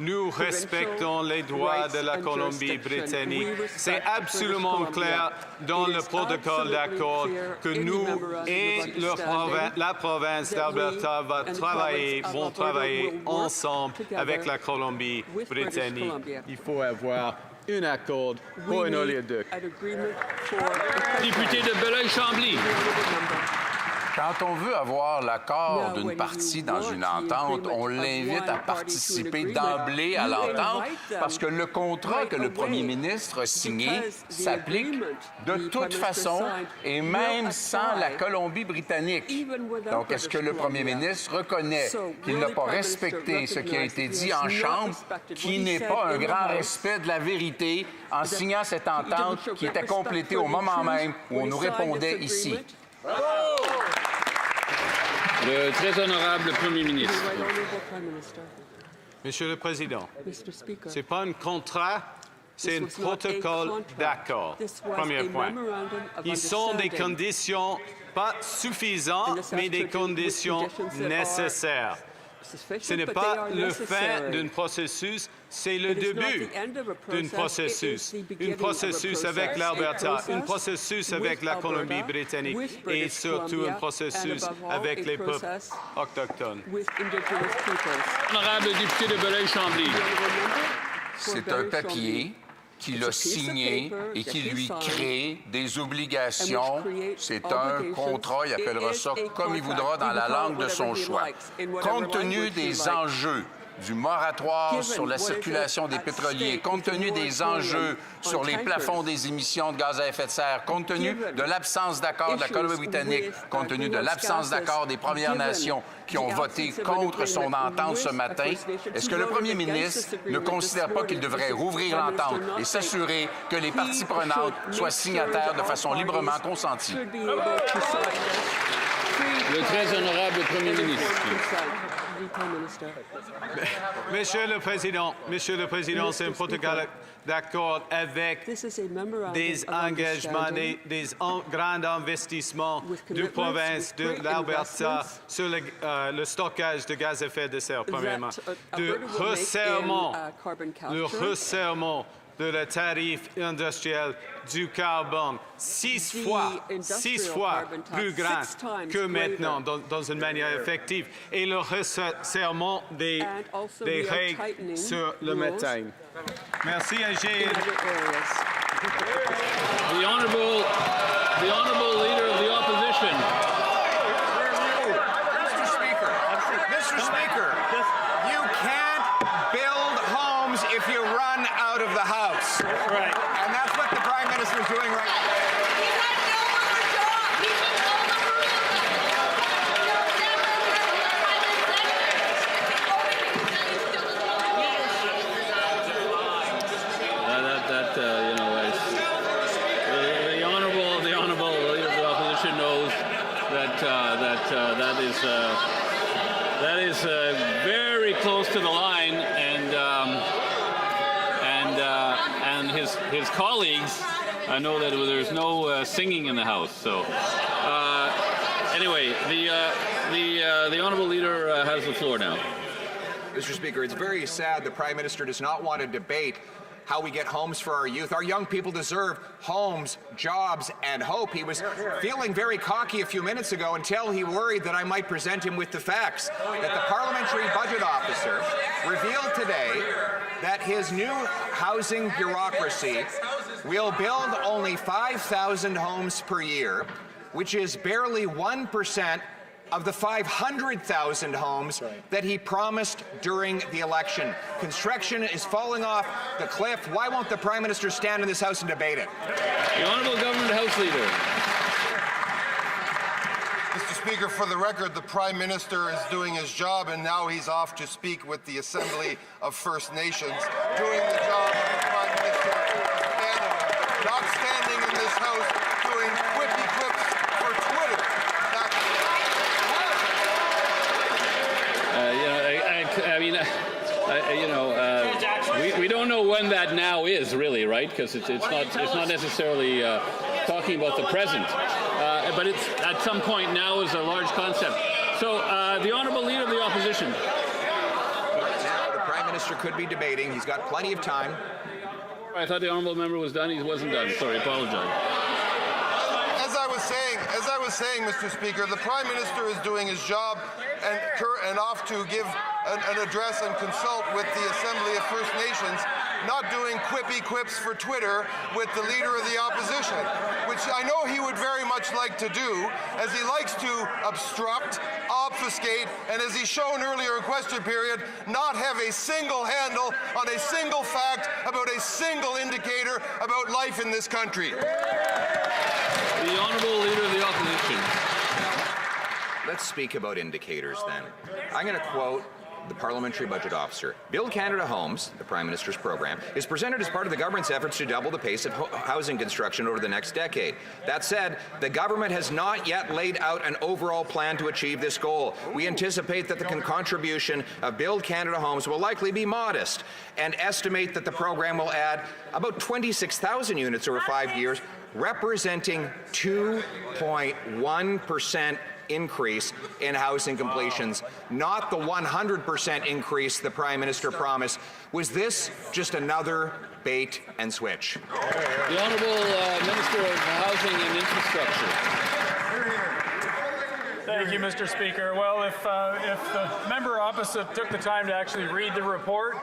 Nous respectons les droits de la Colombie-Britannique. C'est absolument clair dans le protocole d'accord que nous et la province d'Alberta vont travailler ensemble avec la Colombie-Britannique. Il faut avoir un accord pour un oléoduc. Député de Belleuil-Chambly. Quand on veut avoir l'accord d'une partie dans une entente, on l'invite à participer d'emblée à l'entente parce que le contrat que le premier ministre a signé s'applique de toute façon et même sans la Colombie-Britannique. Donc, est-ce que le premier ministre reconnaît qu'il n'a pas respecté ce qui a été dit en Chambre, qui n'est pas un grand respect de la vérité en signant cette entente qui était complétée au moment même où on nous répondait ici? Le très honorable Premier ministre. Monsieur le Président, ce n'est pas un contrat, c'est un protocole d'accord. Premier point. Ils sont des conditions pas suffisantes, mais des conditions nécessaires. Ce n'est pas le fin d'un processus, c'est le début d'un processus. Un processus avec l'Alberta, un processus avec la Colombie-Britannique et surtout un processus avec les peuples autochtones. Honorable député de Belleuil-Chambly. C'est un papier qu'il a signé et qui lui crée des obligations. C'est un contrat, il appellera ça comme il voudra dans la langue de son choix. Compte tenu des enjeux du moratoire sur la circulation des pétroliers, compte tenu des enjeux sur les plafonds des émissions de gaz à effet de serre, compte tenu de l'absence d'accord de la Colombie-Britannique, compte tenu de l'absence d'accord des Premières Nations qui ont voté contre son entente ce matin, est-ce que le premier ministre ne considère pas qu'il devrait rouvrir l'entente et s'assurer que les parties prenantes soient signataires de façon librement consentie? Le très honorable Premier ministre. Monsieur le Président, c'est un protocole d'accord avec des engagements, des grands investissements de province de l'Alberta sur le stockage de gaz à effet de serre, premièrement. Le resserrement de la tarif industriel du carbone, 6 fois plus grand que maintenant dans une manière effective, et le resserrement des règles sur le méthane. Merci, Agile. The honourable Leader of the Opposition. Mr. Speaker, you can't build homes if you run out of the House. That's right. And that's what the Prime Minister is doing right now. The honourable Leader of the Opposition knows that is very close to the line, and his colleagues know that there's no singing in the House. So anyway, the honourable leader has the floor now. Mr. Speaker, it's very sad the Prime Minister does not want to debate how we get homes for our youth. Our young people deserve homes, jobs, and hope. He was feeling very cocky a few minutes ago until he worried that I might present him with the facts that the Parliamentary Budget Officer revealed today that his new housing bureaucracy will build only 5,000 homes per year, which is barely 1% of the 500,000 homes that he promised during the election. Construction is falling off the cliff. Why won't the Prime Minister stand in this House and debate it? The Honourable Government House Leader. Mr. Speaker, for the record, the Prime Minister is doing his job, and now he's off to speak with the Assembly of First Nations, doing the job of the Prime Minister of Canada, not standing in this House doing quippy quips for Twitter. We don't know when that now is, really, right? Because it's not necessarily talking about the present, but it's at some point now is a large concept. So the honourable Leader of the Opposition. The Prime Minister could be debating. He's got plenty of time. I thought the honourable member was done. He wasn't done. Sorry, apologize. As I was saying, Mr. Speaker, the Prime Minister is doing his job and off to give an address and consult with the Assembly of First Nations, not doing quippy quips for Twitter with the Leader of the Opposition, which I know he would very much like to do, as he likes to obstruct, obfuscate, and as he's shown earlier in question period, not have a single handle on a single fact about a single indicator about life in this country. The Honourable Leader of the Opposition. Let's speak about indicators then. I'm going to quote the Parliamentary Budget Officer. Build Canada Homes, the Prime Minister's program, is presented as part of the government's efforts to double the pace of housing construction over the next decade. That said, the government has not yet laid out an overall plan to achieve this goal. We anticipate that the contribution of Build Canada Homes will likely be modest, and estimate that the program will add about 26,000 units over 5 years, representing 2.1% increase in housing completions, not the 100% increase the Prime Minister promised. Was this just another bait and switch? The Honourable Minister of Housing and Infrastructure. Thank you, Mr. Speaker. Well, if the member opposite took the time to actually read the report,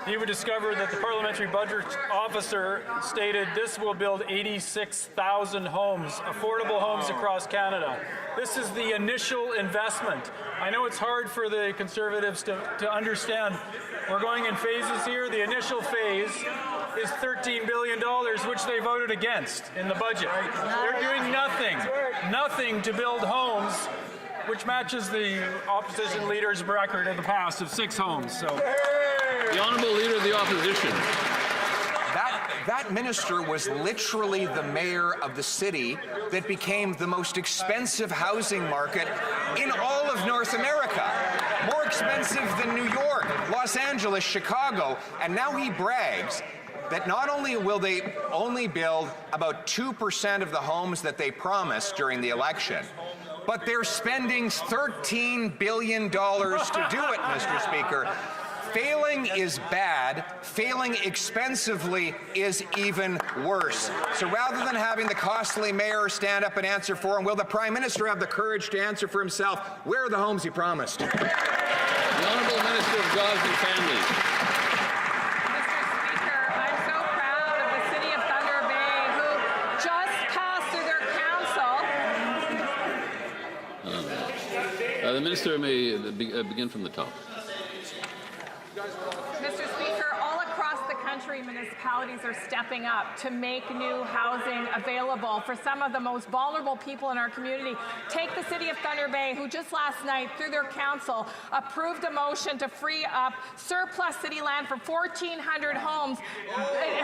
he would discover that the Parliamentary Budget Officer stated this will build 86,000 homes, affordable homes across Canada. This is the initial investment. I know it's hard for the Conservatives to understand. We're going in phases here. The initial phase is $13 billion, which they voted against in the budget. They're doing nothing to build homes, which matches the opposition leader's record in the past of 6 homes. So, the Honourable Leader of the Opposition. That minister was literally the mayor of the city that became the most expensive housing market in all of North America. more expensive than New York, Los Angeles, Chicago, and now he brags that not only will they only build about 2% of the homes that they promised during the election, but they're spending $13 billion to do it, Mr. Speaker. Failing is bad. Failing expensively is even worse. So rather than having the costly mayor stand up and answer for him, will the Prime Minister have the courage to answer for himself? Where are the homes he promised? The Honourable Minister of Jobs and Families. The Minister may begin from the top. Mr. Speaker, all across the country, municipalities are stepping up to make new housing available for some of the most vulnerable people in our community. Take the City of Thunder Bay, who just last night, through their council, approved a motion to free up surplus city land for 1,400 homes,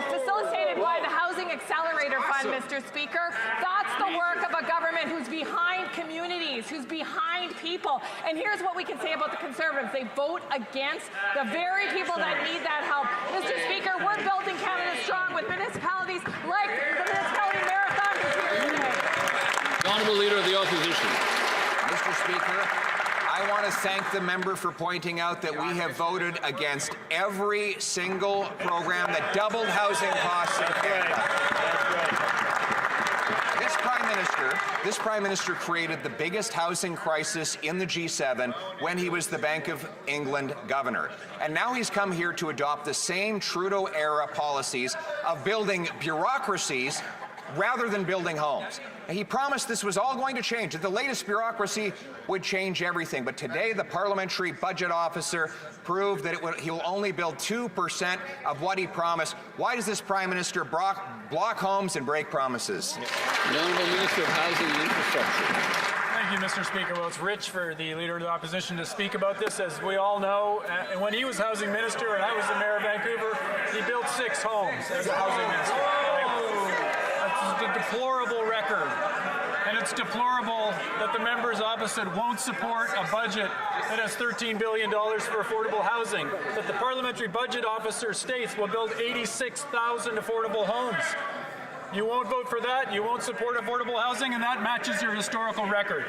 facilitated by the Housing Accelerator Fund, Mr. Speaker. That's the work of a government who's behind communities, who's behind people. And here's what we can say about the Conservatives. They vote against the very people that need that help. Mr. Speaker, we're building Canada strong with municipalities like the Municipality Marathon is here today. The Honourable Leader of the Opposition. Mr. Speaker, I want to thank the member for pointing out that we have voted against every single program that doubled housing costs in Canada. This Prime Minister created the biggest housing crisis in the G7 when he was the Bank of England governor. And now he's come here to adopt the same Trudeau-era policies of building bureaucracies rather than building homes. And he promised this was all going to change, that the latest bureaucracy would change everything. But today, the Parliamentary Budget Officer proved that he'll only build 2% of what he promised. Why does this Prime Minister block homes and break promises? The Honourable Minister of Housing and Infrastructure. Thank you, Mr. Speaker. Well, it's rich for the Leader of the Opposition to speak about this. As we all know, and when he was Housing Minister and I was the Mayor of Vancouver, he built 6 homes as a Housing Minister. That's a deplorable record. And it's deplorable that the members opposite won't support a budget that has $13 billion for affordable housing, that the Parliamentary Budget Officer states will build 86,000 affordable homes. You won't vote for that, you won't support affordable housing, and that matches your historical record.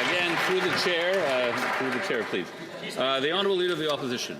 Again, through the chair, please. The Honourable Leader of the Opposition.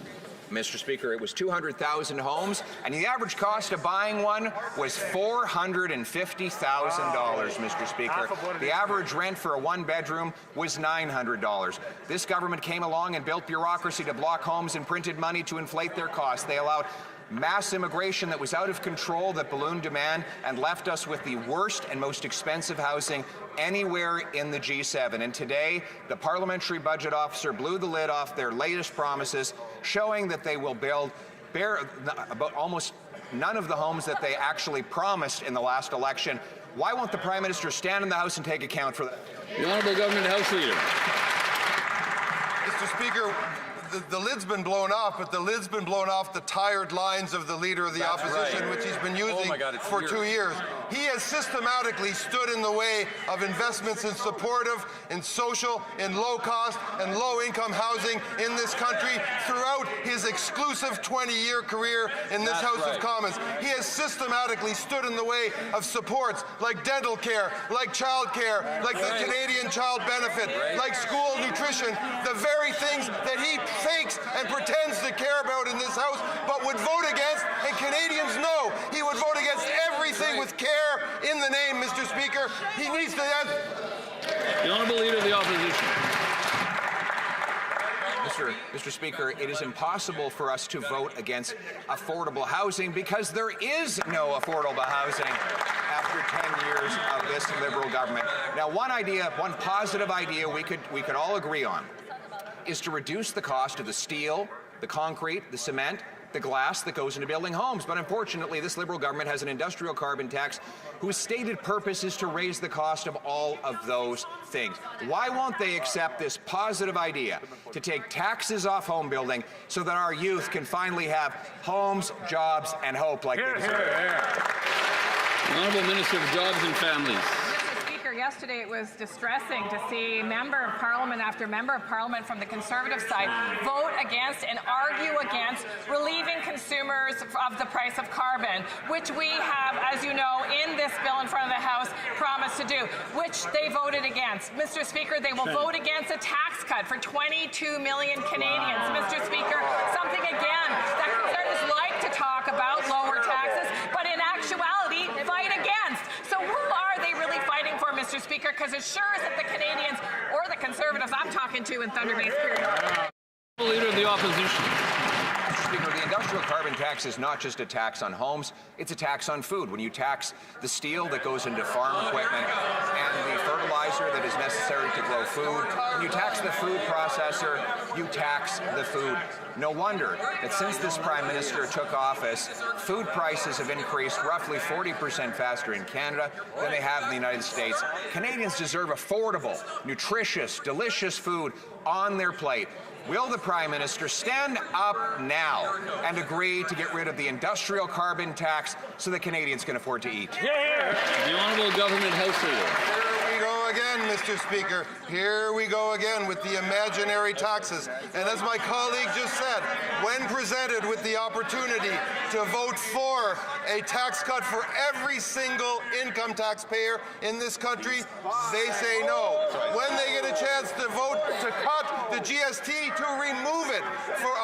Mr. Speaker, it was 200,000 homes, and the average cost of buying one was $450,000, Mr. Speaker. The average rent for a one-bedroom was $900. This government came along and built bureaucracy to block homes and printed money to inflate their costs. They allowed mass immigration that was out of control, that ballooned demand, and left us with the worst and most expensive housing anywhere in the G7. And today, the Parliamentary Budget Officer blew the lid off their latest promises, showing that they will build about almost none of the homes that they actually promised in the last election. Why won't the Prime Minister stand in the House and take account for that? The Honourable Government House Leader. Mr. Speaker, the lid's been blown off, but the lid's been blown off the tired lines of the Leader of the Opposition, which he's been using for 2 years. He has systematically stood in the way of investments in supportive, in social, in low-cost and low-income housing in this country throughout his exclusive 20-year career in this House of Commons. He has systematically stood in the way of supports like dental care, like child care, like the Canadian Child Benefit, like school nutrition, the very things that he fakes and pretends to care about in this House, but would vote against, and Canadians know he would vote against everything with care in the name, Mr. Speaker. He needs to answer. The Honourable Leader of the Opposition. Mr. Speaker, it is impossible for us to vote against affordable housing because there is no affordable housing after 10 years of this Liberal government. Now, one positive idea we could all agree on is to reduce the cost of the steel, the concrete, the cement, the glass that goes into building homes. But unfortunately, this Liberal government has an industrial carbon tax whose stated purpose is to raise the cost of all of those things. Why won't they accept this positive idea to take taxes off home building so that our youth can finally have homes, jobs, and hope like they deserve? The Honourable Minister of Jobs and Families. yesterday it was distressing to see member of parliament after member of parliament from the Conservative side vote against and argue against relieving consumers of the price of carbon, which we have, as you know, in this bill in front of the House, promised to do, which they voted against. Mr. Speaker, they will vote against a tax cut for 22 million Canadians. Mr. Speaker, something again that Conservatives like to talk about, lower taxes, but in actuality, fight against. So who are they really fighting for, Mr. Speaker? Because it sure isn't the Canadians or the Conservatives I'm talking to in Thunder Bay's period. Leader of the Opposition. Mr. Speaker, the industrial carbon tax is not just a tax on homes, it's a tax on food. When you tax the steel that goes into farm equipment and the fertilizer that is necessary to grow food, when you tax the food processor, you tax the food. No wonder that since this Prime Minister took office, food prices have increased roughly 40% faster in Canada than they have in the United States. Canadians deserve affordable, nutritious, delicious food on their plate. Will the Prime Minister stand up now and agree to get rid of the industrial carbon tax so that Canadians can afford to eat? Yeah. The Honourable Government House Leader. Here we go again, Mr. Speaker. Here we go again with the imaginary taxes. And as my colleague just said, when presented with the opportunity to vote for a tax cut for every single income taxpayer in this country, they say no. When they get a chance to vote to cut the GST, to remove it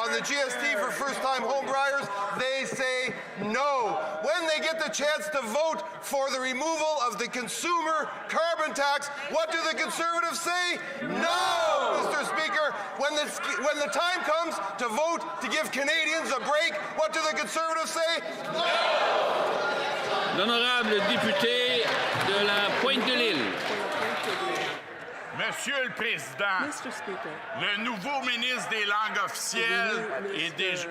on the GST for first-time homebuyers, they say no. When they get the chance to vote for the removal of the consumer carbon tax, what do the Conservatives say? No, Mr. Speaker. When the time comes to vote to give Canadians a break, what do the Conservatives say? No. L'honorable député de la Pointe-de-l'Île. Monsieur le Président, le nouveau ministre des langues officielles est déjà...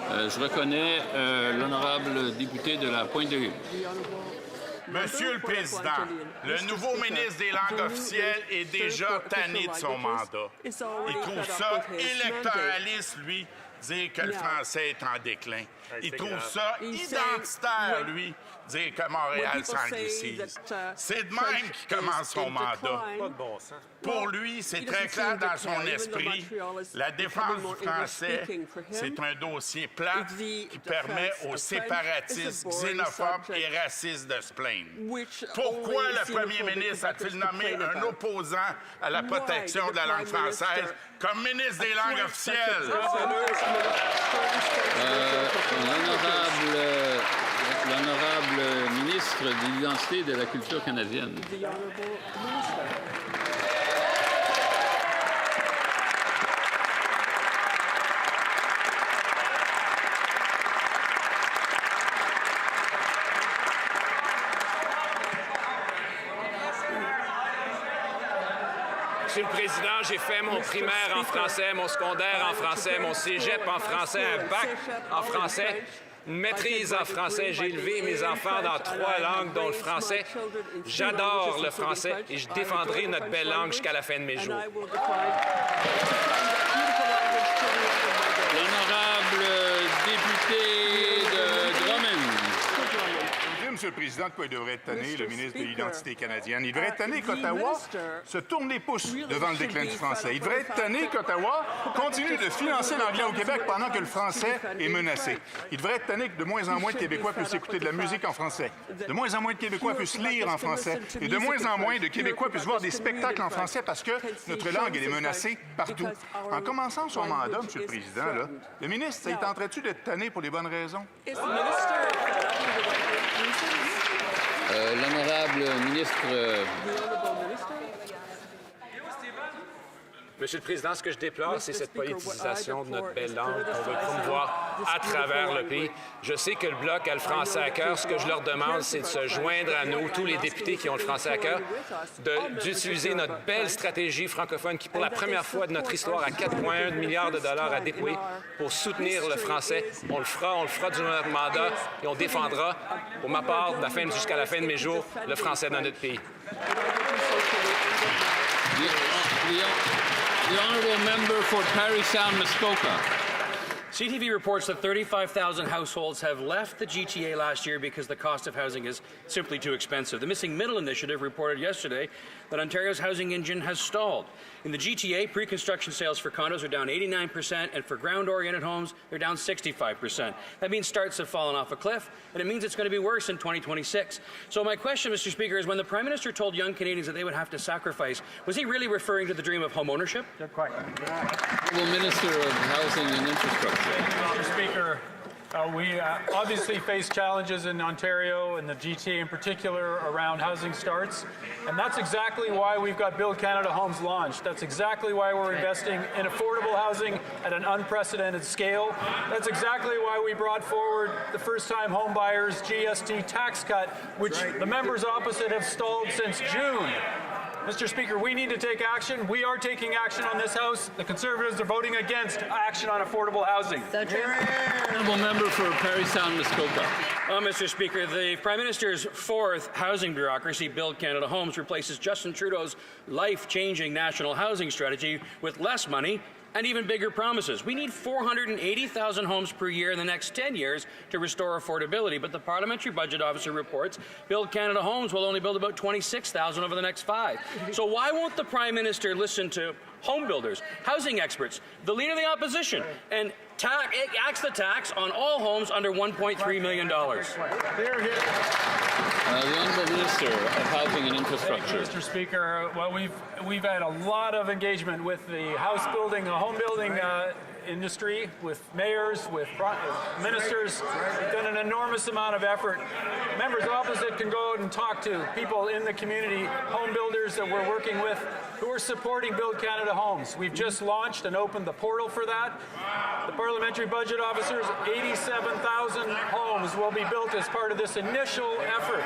Je reconnais l'honorable député de la Pointe-de-l'Île. Monsieur le Président, le nouveau ministre des langues officielles est déjà tanné de son mandat. Il trouve ça électoraliste, lui, dire que le français est en déclin. Il trouve ça identitaire, lui, dire que Montréal s'anglicise. C'est de même qu'il commence son mandat. Pour lui, c'est très clair dans son esprit. La défense du français, c'est un dossier plat qui permet aux séparatistes xénophobes et racistes de se plaindre. Pourquoi le premier ministre a-t-il nommé un opposant à la protection de la langue française comme ministre des langues officielles? L'honorable ministre de l'Identité et de la Culture canadienne. Monsieur le Président, j'ai fait mon primaire en français, mon secondaire en français, mon cégep en français, un bac en français, une maîtrise en français. J'ai élevé mes enfants dans 3 langues, dont le français. J'adore le français et je défendrai notre belle langue jusqu'à la fin de mes jours. L'honorable député de Drummond. Monsieur le Président, de quoi il devrait être tanné, le ministre de l'Identité canadienne? Il devrait être tanné qu'Ottawa se tourne les pouces devant le déclin du français. Il devrait être tanné qu'Ottawa continue de financer l'anglais au Québec pendant que le français est menacé. Il devrait être tanné que de moins en moins de Québécois puissent écouter de la musique en français. De moins en moins de Québécois puissent lire en français. Et de moins en moins de Québécois puissent voir des spectacles en français parce que notre langue, elle est menacée partout. En commençant son mandat, Monsieur le Président, là, le ministre, il tenterait-tu d'être tanné pour les bonnes raisons? L'honorable ministre... Monsieur le Président, ce que je déplore, c'est cette politisation de notre belle langue qu'on veut promouvoir à travers le pays. Je sais que le Bloc a le français à cœur. Ce que je leur demande, c'est de se joindre à nous, tous les députés qui ont le français à cœur, d'utiliser notre belle stratégie francophone qui, pour la première fois de notre histoire, a 4,1 milliards de dollars à déployer pour soutenir le français. On le fera durant notre mandat et on défendra, pour ma part, jusqu'à la fin de mes jours, le français dans notre pays. The Honourable Member for Parry Sound, Muskoka. CTV reports that 35,000 households have left the GTA last year because the cost of housing is simply too expensive. The Missing Middle Initiative reported yesterday that Ontario's housing engine has stalled. In the GTA, pre-construction sales for condos are down 89%, and for ground-oriented homes, they're down 65%. That means starts have fallen off a cliff, and it means it's going to be worse in 2026. So my question, Mr. Speaker, is when the Prime Minister told young Canadians that they would have to sacrifice, was he really referring to the dream of home ownership? Good question. Minister of Housing and Infrastructure. Mr. Speaker, we obviously face challenges in Ontario and the GTA in particular around housing starts, and that's exactly why we've got Build Canada Homes launched. That's exactly why we're investing in affordable housing at an unprecedented scale. That's exactly why we brought forward the first-time home buyers GST tax cut, which the members opposite have stalled since June. Mr. Speaker, we need to take action. We are taking action on this House. The Conservatives are voting against action on affordable housing. So true. Honourable member for Parry Sound, Muskoka. Mr. Speaker, the Prime Minister's fourth housing bureaucracy, Build Canada Homes, replaces Justin Trudeau's life-changing national housing strategy with less money and even bigger promises. We need 480,000 homes per year in the next 10 years to restore affordability, but the Parliamentary Budget Officer reports Build Canada Homes will only build about 26,000 over the next 5. So why won't the Prime Minister listen to home builders, housing experts, the Leader of the Opposition, and axe the tax on all homes under $1.3 million? The Honourable Minister of Housing and Infrastructure. Mr. Speaker, well, we've had a lot of engagement with the home building industry, with mayors, with ministers. We've done an enormous amount of effort. Members opposite can go out and talk to people in the community, home builders that we're working with, who are supporting Build Canada Homes. We've just launched and opened the portal for that. The Parliamentary Budget Officers, 87,000 homes will be built as part of this initial effort.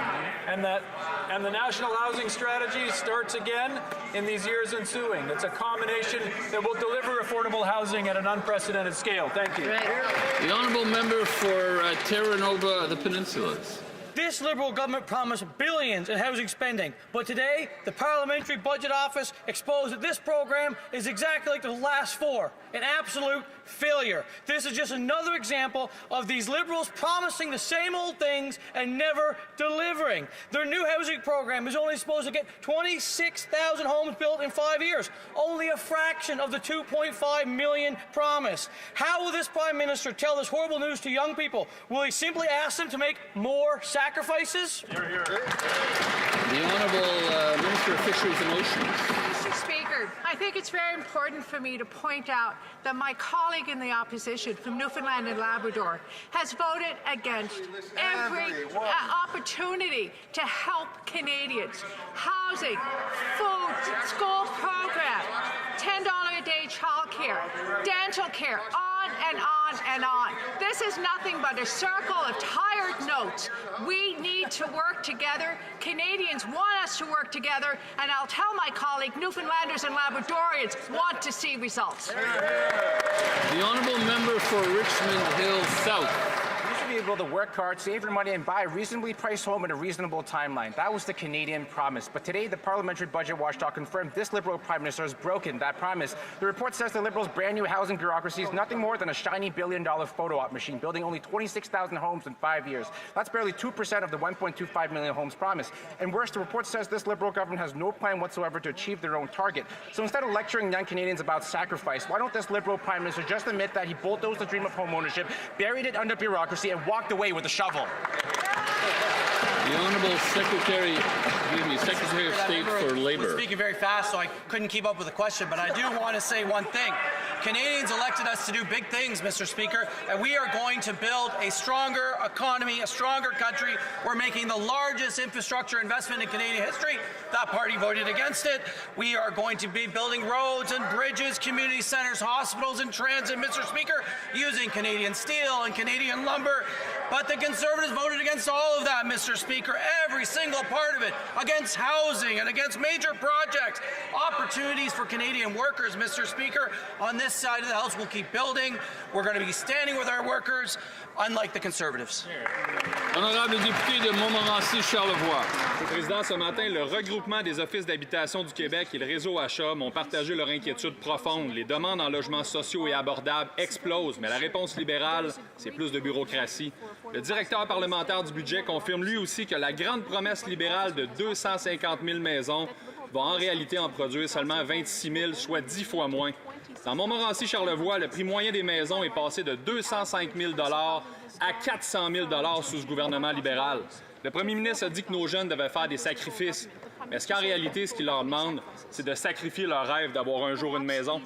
And the National Housing Strategy starts again in these years ensuing. It's a combination that will deliver affordable housing at an unprecedented scale. Thank you. The Honourable Member for Terra Nova, the Peninsulas. This Liberal government promised billions in housing spending, but today the Parliamentary Budget Office exposed that this program is exactly like the last 4, an absolute failure. This is just another example of these Liberals promising the same old things and never delivering. Their new housing program is only supposed to get 26,000 homes built in 5 years, only a fraction of the 2.5 million promised. How will this Prime Minister tell this horrible news to young people? Will he simply ask them to make more sacrifices? The Honourable Minister of Fisheries and Oceans. Mr. Speaker, I think it's very important for me to point out that my colleague in the opposition from Newfoundland and Labrador has voted against every opportunity to help Canadians. Housing, food, school program, $10 a day childcare, dental care, on and on and on. This is nothing but a circle of tired notes. We need to work together. Canadians want us to work together, and I'll tell my colleague, Newfoundlanders and Labradorians want to see results. The Honourable Member for Richmond Hill South. Be able to work hard, save your money, and buy a reasonably priced home in a reasonable timeline. That was the Canadian promise. But today, the Parliamentary Budget Watchdog confirmed this Liberal Prime Minister has broken that promise. The report says the Liberals' brand new housing bureaucracy is nothing more than a shiny billion-dollar photo op machine, building only 26,000 homes in 5 years. That's barely 2% of the 1.25 million homes promised. And worse, the report says this Liberal government has no plan whatsoever to achieve their own target. So instead of lecturing young Canadians about sacrifice, why don't this Liberal Prime Minister just admit that he bulldozed the dream of home ownership, buried it under bureaucracy, and walked away with a shovel? The Honourable Secretary of State for Labour. I'm speaking very fast, so I couldn't keep up with the question, but I do want to say one thing. Canadians elected us to do big things, Mr. Speaker, and we are going to build a stronger economy, a stronger country. We're making the largest infrastructure investment in Canadian history. That party voted against it. We are going to be building roads and bridges, community centres, hospitals, and transit, Mr. Speaker, using Canadian steel and Canadian lumber. But the Conservatives voted against all of that, Mr. Speaker, every single part of it, against housing and against major projects, opportunities for Canadian workers, Mr. Speaker. On this side of the House, we'll keep building. We're going to be standing with our workers, unlike the Conservatives. Honorable député de Montmorency-Charlevoix. Monsieur le Président, ce matin, le regroupement des offices d'habitation du Québec et le réseau Achat m'ont partagé leur inquiétude profonde. Les demandes en logements sociaux et abordables explosent, mais la réponse libérale, c'est plus de bureaucratie. Le directeur parlementaire du budget confirme lui aussi que la grande promesse libérale de 250 000 maisons va en réalité en produire seulement 26 000, soit 10 fois moins. Dans Montmorency-Charlevoix, le prix moyen des maisons est passé de 205 000 à 400 000 sous ce gouvernement libéral. Le premier ministre a dit que nos jeunes devaient faire des sacrifices. Mais est-ce qu'en réalité, ce qu'il leur demande, c'est de sacrifier leur rêve d'avoir un jour une maison?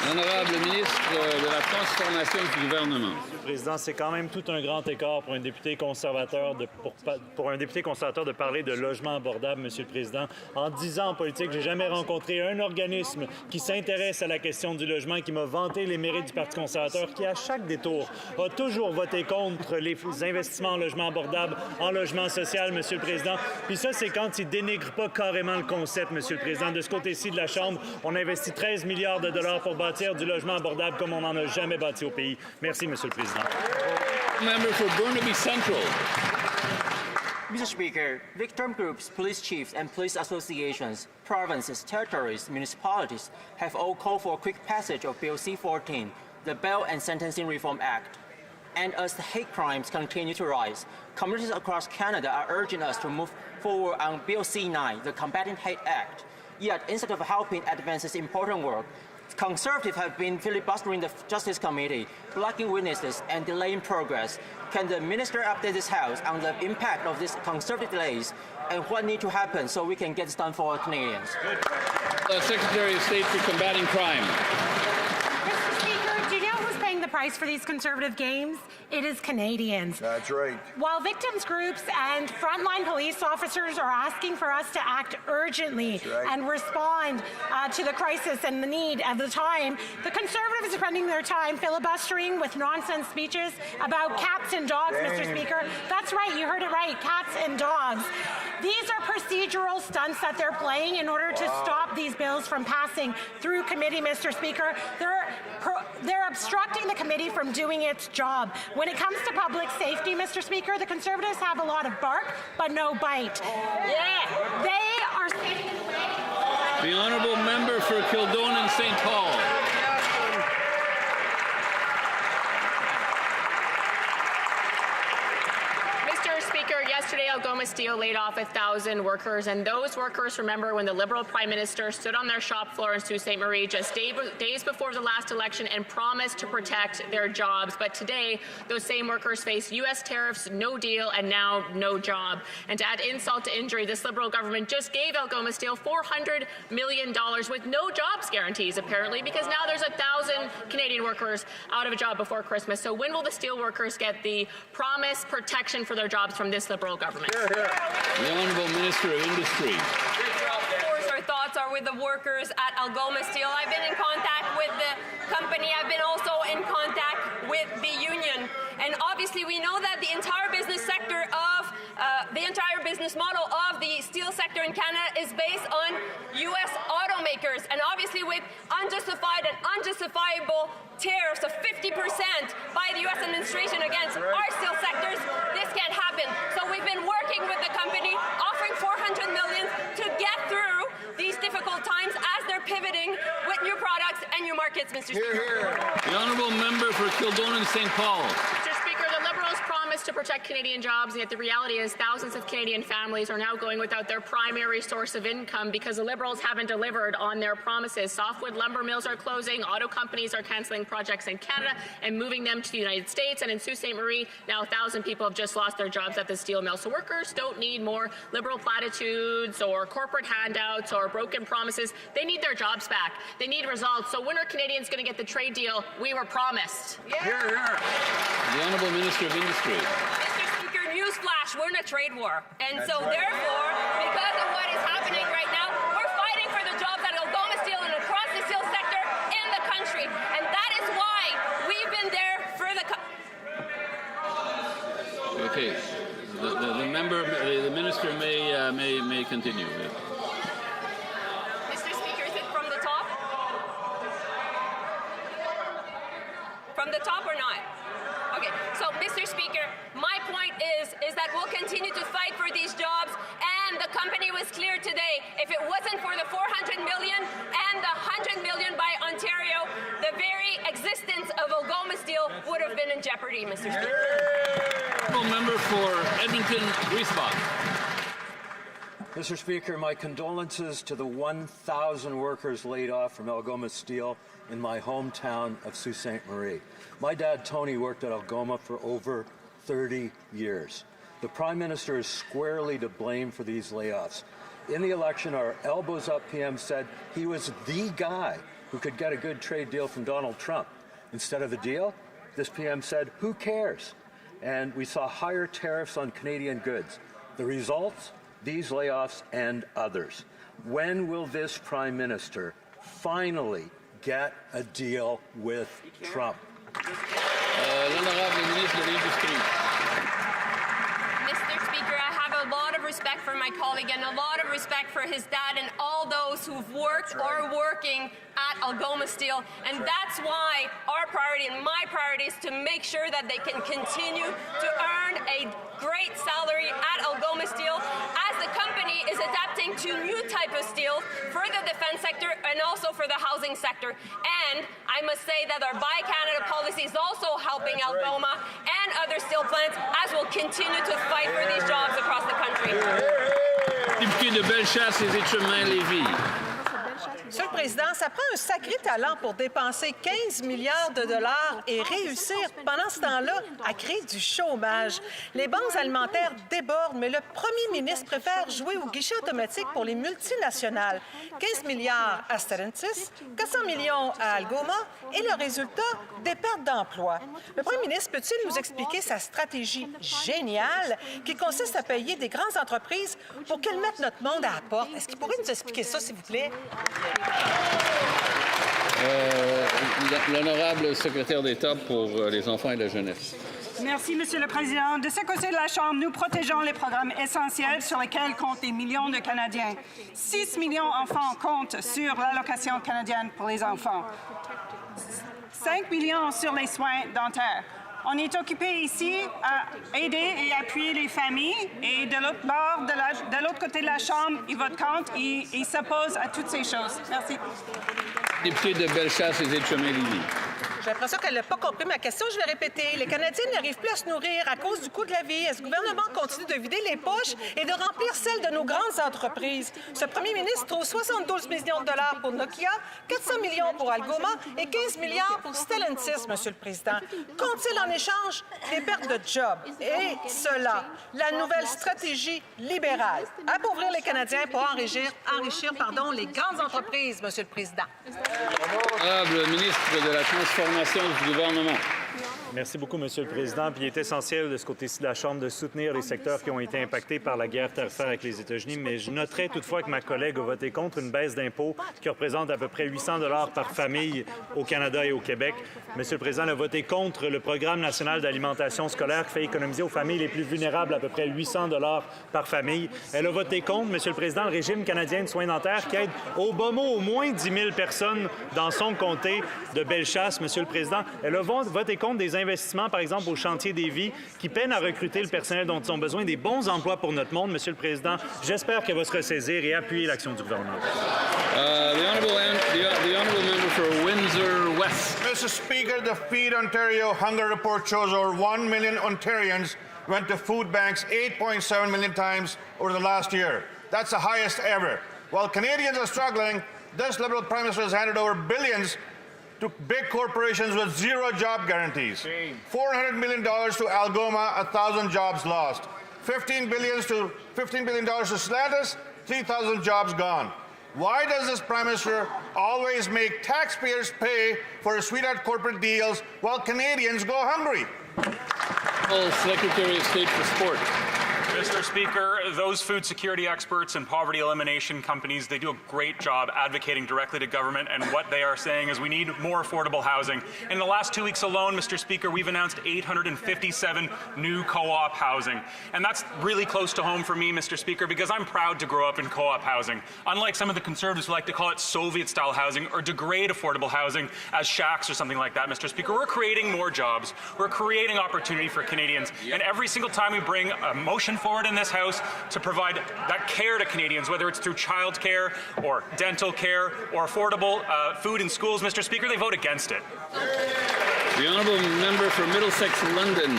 L'honorable ministre de la Transformation du gouvernement. Monsieur le Président, c'est quand même tout un grand écart pour un député conservateur de parler de logement abordable, Monsieur le Président. En 10 ans en politique, j'ai jamais rencontré un organisme qui s'intéresse à la question du logement, qui m'a vanté les mérites du Parti conservateur, qui à chaque détour a toujours voté contre les investissements en logement abordable, en logement social, Monsieur le Président. Puis ça, c'est quand il dénigre pas carrément le concept, Monsieur le Président. De ce côté-ci de la Chambre, on investit 13 milliards de dollars pour bâtir du logement abordable comme on n'en a jamais bâti au pays. Merci, Monsieur le Président. Member for Burnaby Central. Mr. Speaker, victim groups, police chiefs and police associations, provinces, territories, municipalities have all called for a quick passage of Bill C-14, the Bail and Sentencing Reform Act. And as the hate crimes continue to rise, communities across Canada are urging us to move forward on Bill C-9, the Combating Hate Act. Yet, instead of helping advance this important work, Conservatives have been filibustering the Justice Committee, blocking witnesses and delaying progress. Can the minister update this House on the impact of these Conservative delays and what needs to happen so we can get this done for Canadians? Secretary of State for Combating Crime. Mr. Speaker, do you know who's paying the price for these Conservative games? It is Canadians. That's right. While victims groups and frontline police officers are asking for us to act urgently and respond to the crisis and the need at the time, the Conservatives are spending their time filibustering with nonsense speeches about cats and dogs, Mr. Speaker. That's right, you heard it right, cats and dogs. These are procedural stunts that they're playing in order to stop these bills from passing through committee, Mr. Speaker. They're obstructing the committee from doing its job. When it comes to public safety, Mr. Speaker, the Conservatives have a lot of bark, but no bite. Yeah, they are standing in the way. The honourable member for Kildonan St. Paul. Yesterday, Algoma Steel laid off 1,000 workers, and those workers remember when the Liberal Prime Minister stood on their shop floor in Sault Ste. Marie just days before the last election and promised to protect their jobs. But today, those same workers face U.S. tariffs, no deal, and now no job. And to add insult to injury, this Liberal government just gave Algoma Steel $400 million with no jobs guarantees, apparently, because now there's 1,000 Canadian workers out of a job before Christmas. So when will the steel workers get the promised protection for their jobs from this Liberal government? The Honourable Minister of Industry. Of course, our thoughts are with the workers at Algoma Steel. I've been in contact with the company. I've been also in contact with the union. And obviously, we know that the entire business sector of the entire business model of the steel sector in Canada is based on U.S. automakers. And obviously, with unjustified and unjustifiable tariffs of 50% by the U.S. administration against our steel sectors, this can't happen. So we've been working with the company, offering $400 million to get through these difficult times as they're pivoting with new products and new markets, Mr. Speaker. The honourable member for Kildonan St. Paul. Mr. Speaker, the Liberals promised to protect Canadian jobs, and yet the reality is thousands of Canadian families are now going without their primary source of income because the Liberals haven't delivered on their promises. Softwood lumber mills are closing, auto companies are cancelling projects in Canada and moving them to the United States, and in Sault Ste. Marie, now 1,000 people have just lost their jobs at the steel mill. So workers don't need more Liberal platitudes or corporate handouts or broken promises. They need their jobs back. They need results. So when are Canadians going to get the trade deal we were promised? The Honourable Minister of Industry. Mr. Speaker, newsflash, we're in a trade war. And so therefore, because of what is happening right now, we're fighting for the jobs at Algoma Steel and across the steel sector in the country. And that is why we've been there for the continue. Mr. Speaker, is it from the top? From the top or not? Okay, so Mr. Speaker, my point is that we'll continue to fight for these jobs, and the company was clear today. If it wasn't for the $400 million and the $100 million by Ontario, the very existence of Algoma Steel would have been in jeopardy, Mr. Speaker. Member for Edmonton, Griesbach. Mr. Speaker, my condolences to the 1,000 workers laid off from Algoma Steel in my hometown of Sault Ste. Marie. My dad, Tony, worked at Algoma for over 30 years. The Prime Minister is squarely to blame for these layoffs. In the election, our elbows up PM said he was the guy who could get a good trade deal from Donald Trump. Instead of a deal, this PM said, who cares? And we saw higher tariffs on Canadian goods. The results? These layoffs and others. When will this Prime Minister finally get a deal with Trump? L'honorable ministre de l'Industrie. Mr. Speaker, I have a lot of respect for my colleague and a lot of respect for his dad and all those who've worked or are working at Algoma Steel. And that's why our priority and my priority is to make sure that they can continue to earn a great salary at Algoma Steel as the company is adapting to new type of steel for the defense sector and also for the housing sector. And I must say that our Buy Canada policy is also helping Algoma and other steel plants as we'll continue to fight for these jobs across the country. Député de Bellechasse et Chemins-Lévis. Monsieur le Président, ça prend un sacré talent pour dépenser 15 milliards de dollars et réussir, pendant ce temps-là, à créer du chômage. Les banques alimentaires débordent, mais le premier ministre préfère jouer au guichet automatique pour les multinationales. 15 milliards à Stellantis, 400 millions à Algoma et le résultat, des pertes d'emplois. Le premier ministre peut-il nous expliquer sa stratégie géniale qui consiste à payer des grandes entreprises pour qu'elles mettent notre monde à la porte? Est-ce qu'il pourrait nous expliquer ça, s'il vous plaît? L'honorable secrétaire d'État pour les enfants et la jeunesse. Merci, Monsieur le Président. De ce côté de la Chambre, nous protégeons les programmes essentiels sur lesquels comptent des millions de Canadiens. 6 millions d'enfants comptent sur l'allocation canadienne pour les enfants. 5 millions sur les soins dentaires. On est occupé ici à aider et appuyer les familles et de l'autre bord, de l'autre côté de la Chambre, ils votent contre et ils s'opposent à toutes ces choses. Merci. Député de Bellechasse et Chemins-Lévis. J'ai l'impression qu'elle n'a pas compris ma question. Je vais répéter. Les Canadiens n'arrivent plus à se nourrir à cause du coût de la vie. Est-ce que le gouvernement continue de vider les poches et de remplir celles de nos grandes entreprises? Ce premier ministre trouve 72 millions de dollars pour Nokia, 400 millions pour Algoma et 15 milliards pour Stellantis, Monsieur le Président. Compte-t-il en échange des pertes de jobs? Et cela, la nouvelle stratégie libérale. Appauvrir les Canadiens pour enrichir les grandes entreprises, Monsieur le Président. Honorable ministre de la Transformation du gouvernement. Merci beaucoup, Monsieur le Président. Puis il est essentiel de ce côté-ci de la Chambre de soutenir les secteurs qui ont été impactés par la guerre tarifaire avec les États-Unis. Mais je noterai toutefois que ma collègue a voté contre une baisse d'impôts qui représente à peu près 800 $ par famille au Canada et au Québec. Monsieur le Président, elle a voté contre le Programme national d'alimentation scolaire qui fait économiser aux familles les plus vulnérables à peu près 800 $ par famille. Elle a voté contre, Monsieur le Président, le régime canadien de soins dentaires qui aide au bas mot au moins 10 000 personnes dans son comté de Bellechasse, Monsieur le Président. Elle a voté contre des investissements, par exemple, au chantier des vies, qui peinent à recruter le personnel dont ils ont besoin, des bons emplois pour notre monde. Monsieur le Président, j'espère qu'elle va se ressaisir et appuyer l'action du gouvernement. The honourable member for Windsor West. Mr. Speaker, the Feed Ontario Hunger Report shows over 1 million Ontarians went to food banks 8.7 million times over the last year. That's the highest ever. While Canadians are struggling, this Liberal Prime Minister has handed over billions to big corporations with zero job guarantees. $400 million to Algoma, 1,000 jobs lost. $15 billion to Stellantis, 3,000 jobs gone. Why does this Prime Minister always make taxpayers pay for his sweetheart corporate deals while Canadians go hungry? Secretary of State for Sport. Mr. Speaker, those food security experts and poverty elimination companies, they do a great job advocating directly to government, and what they are saying is we need more affordable housing. In the last 2 weeks alone, Mr. Speaker, we've announced 857 new co-op housing. And that's really close to home for me, Mr. Speaker, because I'm proud to grow up in co-op housing. Unlike some of the Conservatives who like to call it Soviet-style housing or degrade affordable housing as shacks or something like that, Mr. Speaker, we're creating more jobs. We're creating opportunity for Canadians. And every single time we bring a motion forward in this House to provide that care to Canadians, whether it's through child care or dental care or affordable food in schools, Mr. Speaker, they vote against it. The honourable member for Middlesex, London.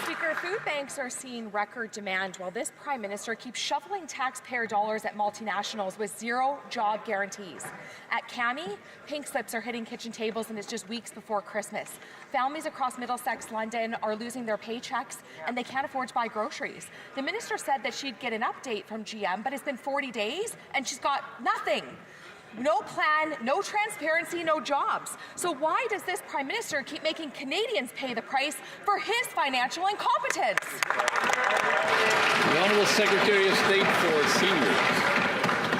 Speaker, food banks are seeing record demand while this Prime Minister keeps shuffling taxpayer dollars at multinationals with zero job guarantees. At CAMI, pink slips are hitting kitchen tables and it's just weeks before Christmas. Families across Middlesex, London are losing their paychecks and they can't afford to buy groceries. The minister said that she'd get an update from GM, but it's been 40 days and she's got nothing. No plan, no transparency, no jobs. So why does this Prime Minister keep making Canadians pay the price for his financial incompetence? The Honourable Secretary of State for Seniors.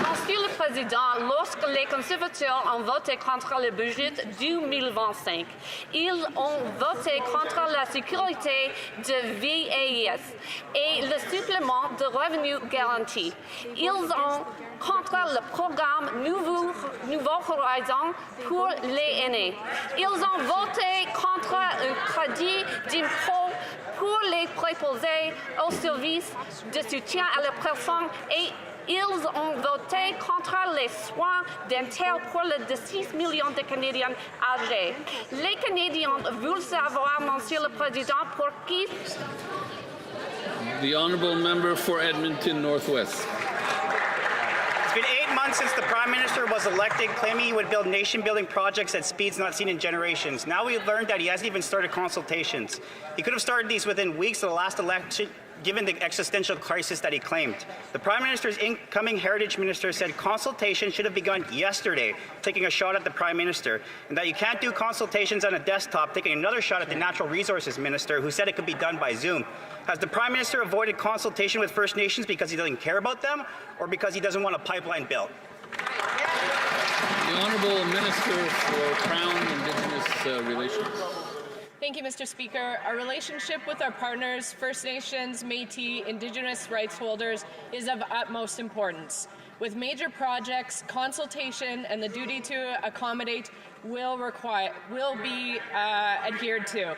Monsieur le Président, lorsque les conservateurs ont voté contre le budget 2025, ils ont voté contre la sécurité de vieillesse et le supplément de revenus garanti. Ils ont contre le programme Nouveau Horizon pour les aînés. Ils ont voté contre un crédit d'impôt pour les préposés aux services de soutien à la personne et ils ont voté contre les soins dentaires pour les 6 millions de Canadiens âgés. Les Canadiens veulent savoir, Monsieur le Président, pour qui... The honourable member for Edmonton Northwest. It's been 8 months since the Prime Minister was elected, claiming he would build nation-building projects at speeds not seen in generations. Now we've learned that he hasn't even started consultations. He could have started these within weeks of the last election, given the existential crisis that he claimed. The Prime Minister's incoming Heritage Minister said consultation should have begun yesterday, taking a shot at the Prime Minister, and that you can't do consultations on a desktop, taking another shot at the Natural Resources Minister, who said it could be done by Zoom. Has the Prime Minister avoided consultation with First Nations because he doesn't care about them, or because he doesn't want a pipeline built? The Honourable Minister for Crown Indigenous Relations. Thank you, Mr. Speaker. Our relationship with our partners, First Nations, Métis, Indigenous rights holders, is of utmost importance. With major projects, consultation and the duty to accommodate will be adhered to.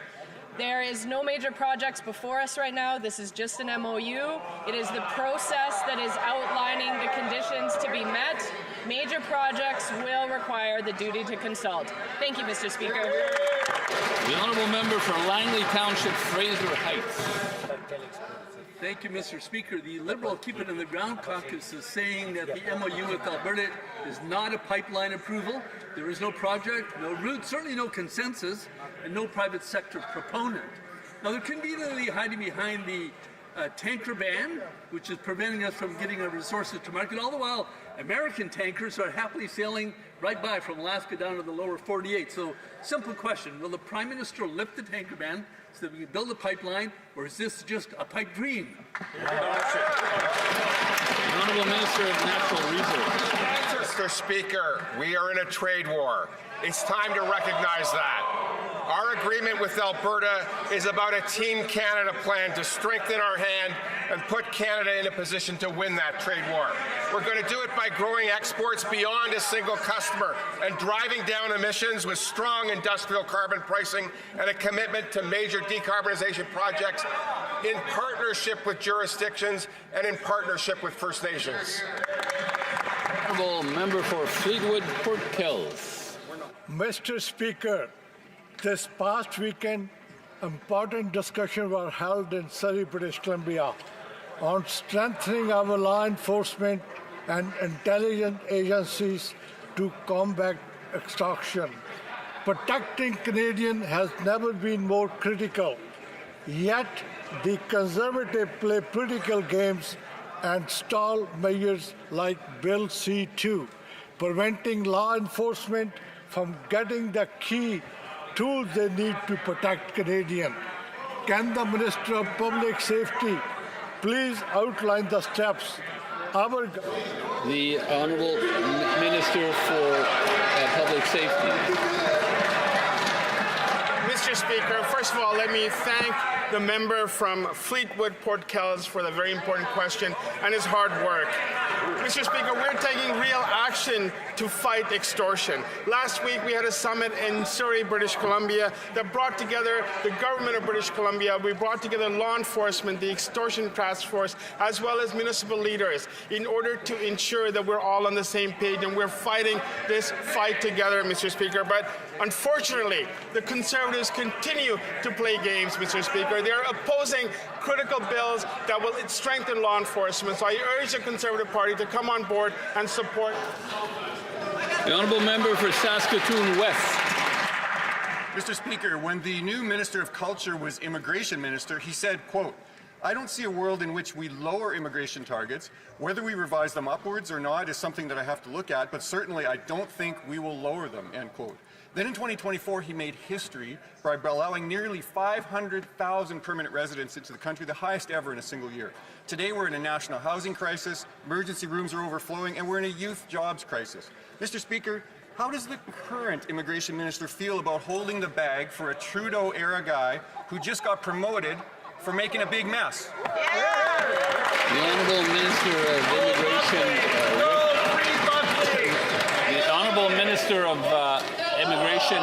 There is no major projects before us right now. This is just an MOU. It is the process that is outlining the conditions to be met. Major projects will require the duty to consult. Thank you, Mr. Speaker. The honourable member for Langley Township, Fraser Heights. Thank you, Mr. Speaker. The Liberal Keep It in the Ground caucus is saying that the MOU with Alberta is not a pipeline approval. There is no project, no route, certainly no consensus, and no private sector proponent. Now, they're conveniently hiding behind the tanker ban, which is preventing us from getting our resources to market, all the while American tankers are happily sailing right by from Alaska down to the lower 48. So, simple question, will the Prime Minister lift the tanker ban so that we can build a pipeline, or is this just a pipe dream? The Honourable Minister of Natural Resources. Mr. Speaker, we are in a trade war. It's time to recognize that. Our agreement with Alberta is about a Team Canada plan to strengthen our hand and put Canada in a position to win that trade war. We're going to do it by growing exports beyond a single customer and driving down emissions with strong industrial carbon pricing and a commitment to major decarbonization projects in partnership with jurisdictions and in partnership with First Nations. Honourable member for Fleetwood Port Kells. Mr. Speaker, this past weekend, important discussions were held in Surrey, British Columbia on strengthening our law enforcement and intelligence agencies to combat extortion. Protecting Canadians has never been more critical. Yet, the Conservatives play political games and stall measures like Bill C-2, preventing law enforcement from getting the key tools they need to protect Canadians. Can the Minister of Public Safety please outline the steps our... The Honourable Minister for Public Safety. Mr. Speaker, first of all, let me thank the member from Fleetwood, Port Kells, for the very important question and his hard work. Mr. Speaker, we're taking real action to fight extortion. Last week, we had a summit in Surrey, British Columbia, that brought together the government of British Columbia. We brought together law enforcement, the extortion task force, as well as municipal leaders, in order to ensure that we're all on the same page and we're fighting this fight together, Mr. Speaker. But unfortunately, the Conservatives continue to play games, Mr. Speaker. They're opposing critical bills that will strengthen law enforcement. So I urge the Conservative Party to come on board and support. The Honourable Member for Saskatoon West. Mr. Speaker, when the new Minister of Culture was Immigration Minister, he said, quote, "I don't see a world in which we lower immigration targets. Whether we revise them upwards or not is something that I have to look at, but certainly I don't think we will lower them," end quote. Then in 2024, he made history by allowing nearly 500,000 permanent residents into the country, the highest ever in a single year. Today, we're in a national housing crisis, emergency rooms are overflowing, and we're in a youth jobs crisis. Mr. Speaker, how does the current immigration minister feel about holding the bag for a Trudeau-era guy who just got promoted for making a big mess? The Honourable Minister of Immigration. The Honourable Minister of Immigration.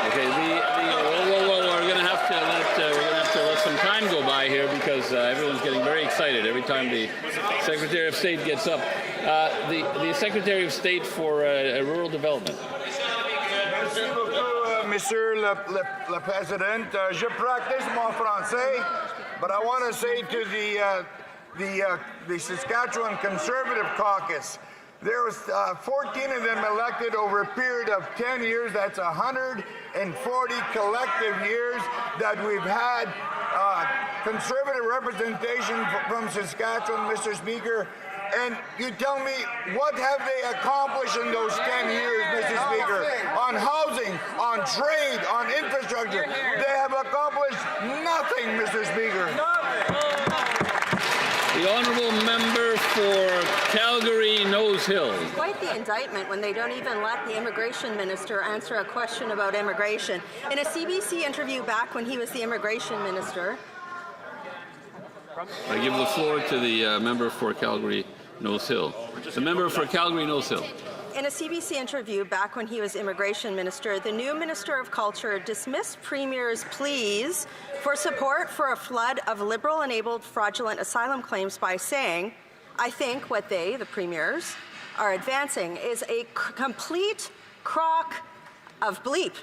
Okay. We're going to have to let some time go by here because everyone's getting very excited every time the Secretary of State gets up. The Secretary of State for Rural Development. Monsieur le Président, je practice mon français, but I want to say to the Saskatchewan Conservative Caucus, there was 14 of them elected over a period of 10 years. That's 140 collective years that we've had conservative representation from Saskatchewan, Mr. Speaker. And you tell me, what have they accomplished in those 10 years, Mr. Speaker? On housing, on trade, on infrastructure. They have accomplished nothing, Mr. Speaker. The Honourable Member for Calgary Nose Hill. Quite the indictment when they don't even let the Immigration Minister answer a question about immigration. In a CBC interview back when he was the Immigration Minister. I give the floor to the member for Calgary Nose Hill. The member for Calgary Nose Hill. In a CBC interview back when he was Immigration Minister, the new Minister of Culture dismissed Premier's pleas for support for a flood of Liberal-enabled fraudulent asylum claims by saying, "I think what they, the Premiers, are advancing is a complete crock of bleep."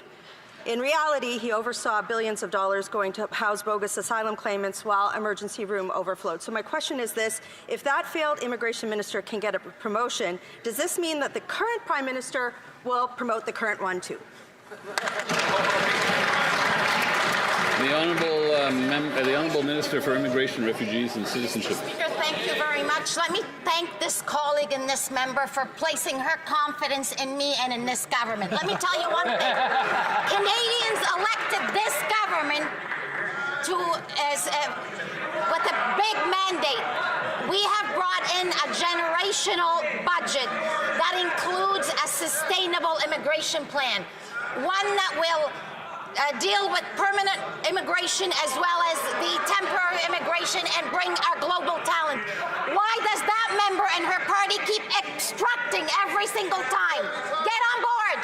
In reality, he oversaw billions of dollars going to house bogus asylum claimants while emergency room overflowed. So my question is this: if that failed immigration minister can get a promotion, does this mean that the current prime minister will promote the current one too? The Honourable Minister for Immigration, Refugees and Citizenship. Speaker, thank you very much. Let me thank this colleague and this member for placing her confidence in me and in this government. Let me tell you one thing. Canadians elected this government with a big mandate. We have brought in a generational budget that includes a sustainable immigration plan, one that will deal with permanent immigration as well as the temporary immigration and bring our global talent. Why does that member and her party keep obstructing every single time? Get on board!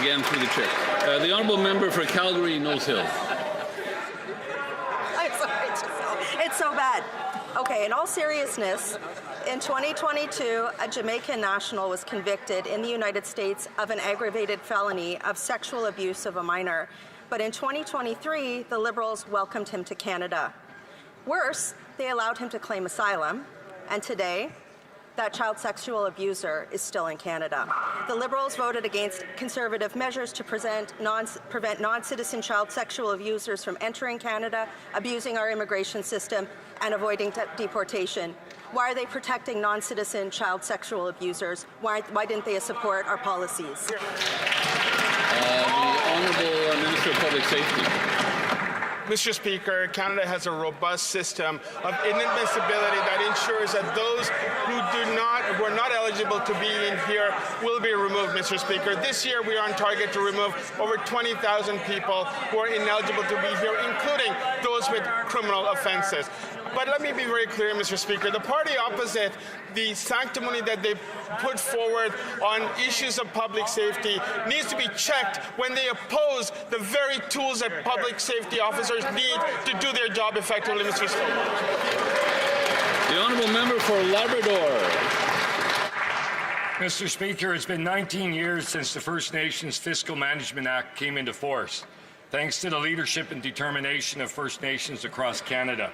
Again, through the chair. The Honourable Member for Calgary Nose Hill. I'm sorry, it's so bad. Okay, in all seriousness, in 2022, a Jamaican national was convicted in the United States of an aggravated felony of sexual abuse of a minor. But in 2023, the Liberals welcomed him to Canada. Worse, they allowed him to claim asylum, and today, that child sexual abuser is still in Canada. The Liberals voted against Conservative measures to prevent non-citizen child sexual abusers from entering Canada, abusing our immigration system, and avoiding deportation. Why are they protecting non-citizen child sexual abusers? Why didn't they support our policies? The Honourable Minister of Public Safety. Mr. Speaker, Canada has a robust system of inadmissibility that ensures that those who are not eligible to be in here will be removed, Mr. Speaker. This year we are on target to remove over 20,000 people who are ineligible to be here, including those with criminal offences. But let me be very clear, Mr. Speaker. The party opposite, the sanctimony that they put forward on issues of public safety needs to be checked when they oppose the very tools that public safety officers need to do their job effectively, Mr. Speaker. The Honourable Member for Labrador. Mr. Speaker, it's been 19 years since the First Nations Fiscal Management Act came into force, thanks to the leadership and determination of First Nations across Canada.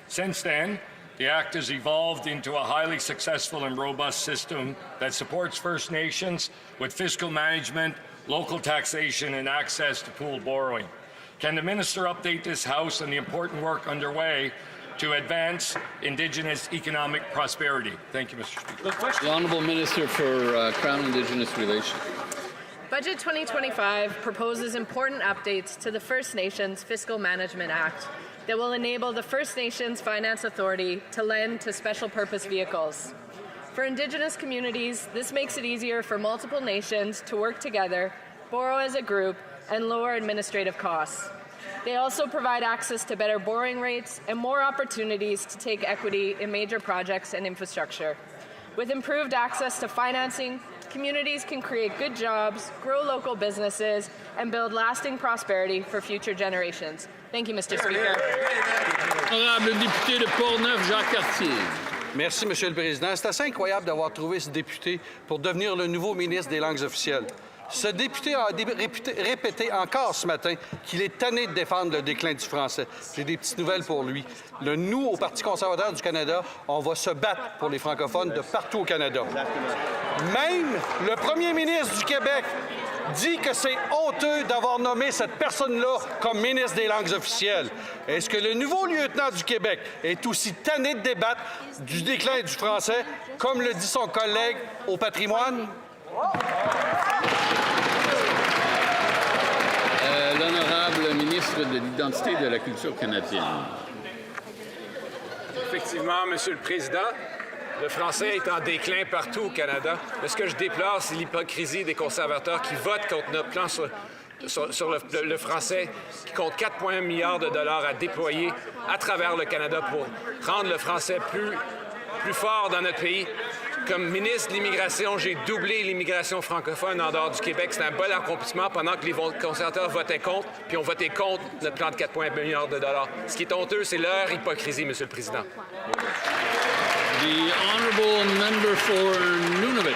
Since then, the Act has evolved into a highly successful and robust system that supports First Nations with fiscal management, local taxation, and access to pooled borrowing. Can the Minister update this House on the important work underway to advance Indigenous economic prosperity? Thank you, Mr. Speaker. The Honourable Minister for Crown Indigenous Relations. Budget 2025 proposes important updates to the First Nations Fiscal Management Act that will enable the First Nations Finance Authority to lend to special purpose vehicles. For Indigenous communities, this makes it easier for multiple nations to work together, borrow as a group, and lower administrative costs. They also provide access to better borrowing rates and more opportunities to take equity in major projects and infrastructure. With improved access to financing, communities can create good jobs, grow local businesses, and build lasting prosperity for future generations. Thank you, Mr. Speaker. Honorable député de Portneuf, Jacques Cartier. Merci, Monsieur le Président. C'est assez incroyable d'avoir trouvé ce député pour devenir le nouveau ministre des langues officielles. Ce député a répété encore ce matin qu'il est tanné de défendre le déclin du français. J'ai des petites nouvelles pour lui. Nous, au Parti conservateur du Canada, on va se battre pour les francophones de partout au Canada. Même le premier ministre du Québec dit que c'est honteux d'avoir nommé cette personne-là comme ministre des langues officielles. Est-ce que le nouveau lieutenant du Québec est aussi tanné de débattre du déclin du français, comme le dit son collègue au patrimoine? L'honorable ministre de l'Identité et de la Culture canadienne. Effectivement, Monsieur le Président, le français est en déclin partout au Canada. Mais ce que je déplore, c'est l'hypocrisie des conservateurs qui votent contre notre plan sur le français, qui compte 4,1 milliards de dollars à déployer à travers le Canada pour rendre le français plus fort dans notre pays. Comme ministre de l'Immigration, j'ai doublé l'immigration francophone en dehors du Québec. C'est un bel accomplissement pendant que les conservateurs votaient contre, puis ont voté contre notre plan de 4,1 milliards de dollars. Ce qui est honteux, c'est leur hypocrisie, Monsieur le Président. The Honourable Member for Nunavut.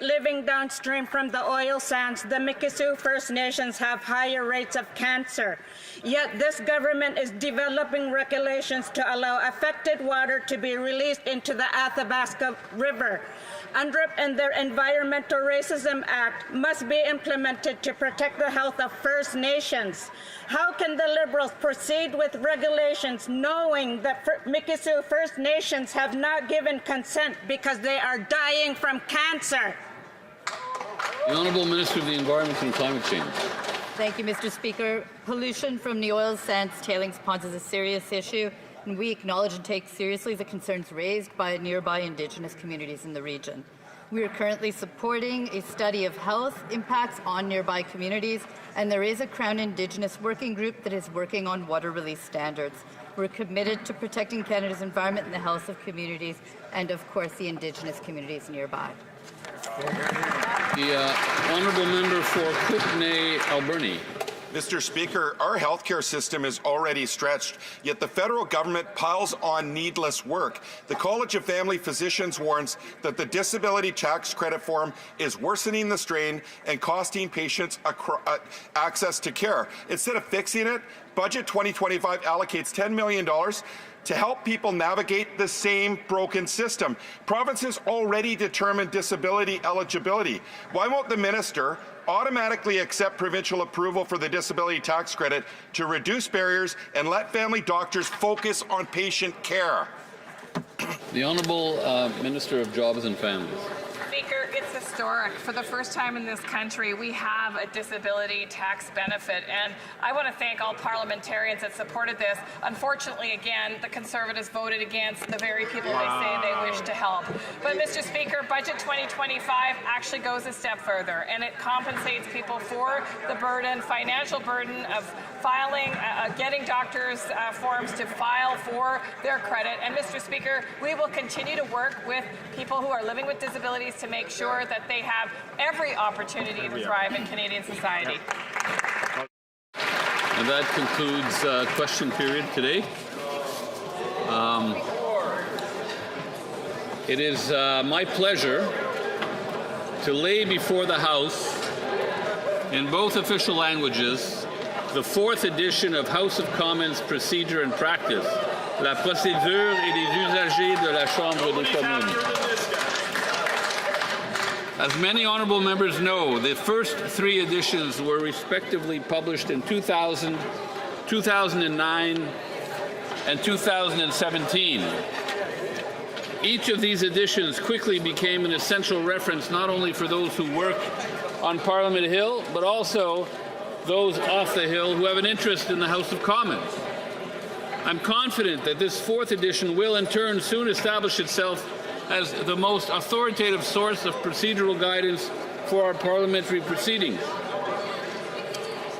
Living downstream from the oil sands, the Mikisew First Nations have higher rates of cancer. Yet this government is developing regulations to allow affected water to be released into the Athabasca River. UNDRIP and their Environmental Racism Act must be implemented to protect the health of First Nations. How can the Liberals proceed with regulations knowing that Mikisew First Nations have not given consent because they are dying from cancer? The Honourable Minister of the Environment and Climate Change. Thank you, Mr. Speaker. Pollution from the oil sands tailings ponds is a serious issue, and we acknowledge and take seriously the concerns raised by nearby Indigenous communities in the region. We are currently supporting a study of health impacts on nearby communities, and there is a Crown Indigenous working group that is working on water release standards. We're committed to protecting Canada's environment and the health of communities, and of course the Indigenous communities nearby. The Honourable Member for Kootenay, Alberni. Mr. Speaker, our healthcare system is already stretched, yet the federal government piles on needless work. The College of Family Physicians warns that the disability tax credit form is worsening the strain and costing patients access to care. Instead of fixing it, Budget 2025 allocates $10 million to help people navigate the same broken system. Provinces already determine disability eligibility. Why won't the minister automatically accept provincial approval for the disability tax credit to reduce barriers and let family doctors focus on patient care? The Honourable Minister of Jobs and Families. Speaker, it's a historic. For the first time in this country, we have a disability tax benefit, and I want to thank all parliamentarians that supported this. Unfortunately, again, the Conservatives voted against the very people they say they wish to help. But, Mr. Speaker, Budget 2025 actually goes a step further, and it compensates people for the financial burden of filing, getting doctors' forms to file for their credit. And, Mr. Speaker, we will continue to work with people who are living with disabilities to make sure that they have every opportunity to thrive in Canadian society. And that concludes question period today. It is my pleasure to lay before the House, in both official languages, the fourth edition of House of Commons Procedure and Practice, la procédure et les usagers de la Chambre des communes. As many honourable members know, the first three editions were respectively published in 2000, 2009, and 2017. Each of these editions quickly became an essential reference not only for those who work on Parliament Hill, but also those off the Hill who have an interest in the House of Commons. I'm confident that this fourth edition will in turn soon establish itself as the most authoritative source of procedural guidance for our parliamentary proceedings.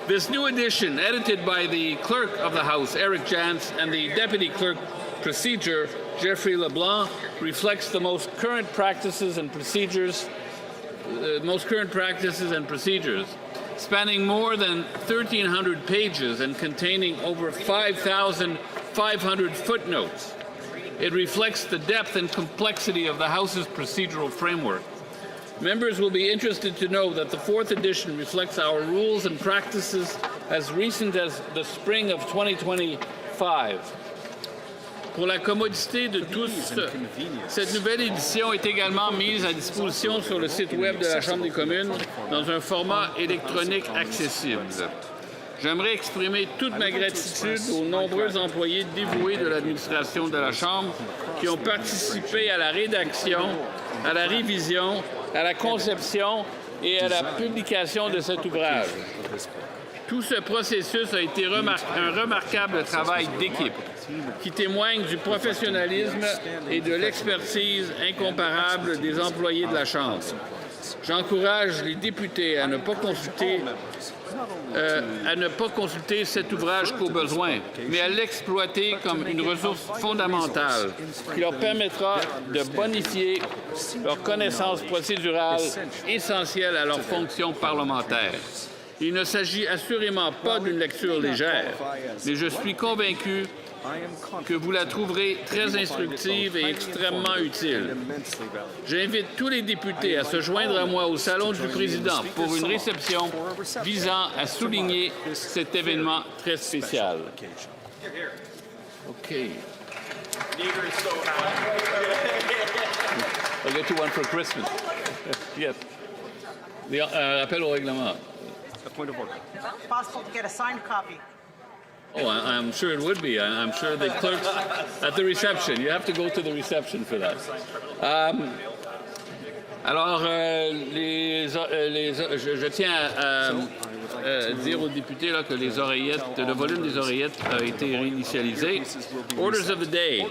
This new edition, edited by the Clerk of the House, Eric Jantz, and the Deputy Clerk Procedure, Geoffrey LeBlanc, reflects the most current practices and procedures, spanning more than 1,300 pages and containing over 5,500 footnotes. It reflects the depth and complexity of the House's procedural framework. Members will be interested to know that the fourth edition reflects our rules and practices as recent as the spring of 2025. Pour la commodité de tous, cette nouvelle édition est également mise à disposition sur le site web de la Chambre des communes dans un format électronique accessible. J'aimerais exprimer toute ma gratitude aux nombreux employés dévoués de l'administration de la Chambre qui ont participé à la rédaction, à la révision, à la conception et à la publication de cet ouvrage. Tout ce processus a été un remarquable travail d'équipe qui témoigne du professionnalisme et de l'expertise incomparable des employés de la Chambre. J'encourage les députés à ne pas consulter cet ouvrage qu'au besoin, mais à l'exploiter comme une ressource fondamentale qui leur permettra de bonifier leurs connaissances procédurales essentielles à leur fonction parlementaire. Il ne s'agit assurément pas d'une lecture légère, mais je suis convaincu que vous la trouverez très instructive et extrêmement utile. J'invite tous les députés à se joindre à moi au Salon du Président pour une réception visant à souligner cet événement très spécial. Okay. I'll get you one for Christmas. Yes. Appel au règlement. A point of order. Possible to get a signed copy. Oh, I'm sure it would be. I'm sure the clerks at the reception. You have to go to the reception for that. Je tiens à dire aux députés là, que les oreillettes, le volume des oreillettes a été réinitialisé. Orders of the day.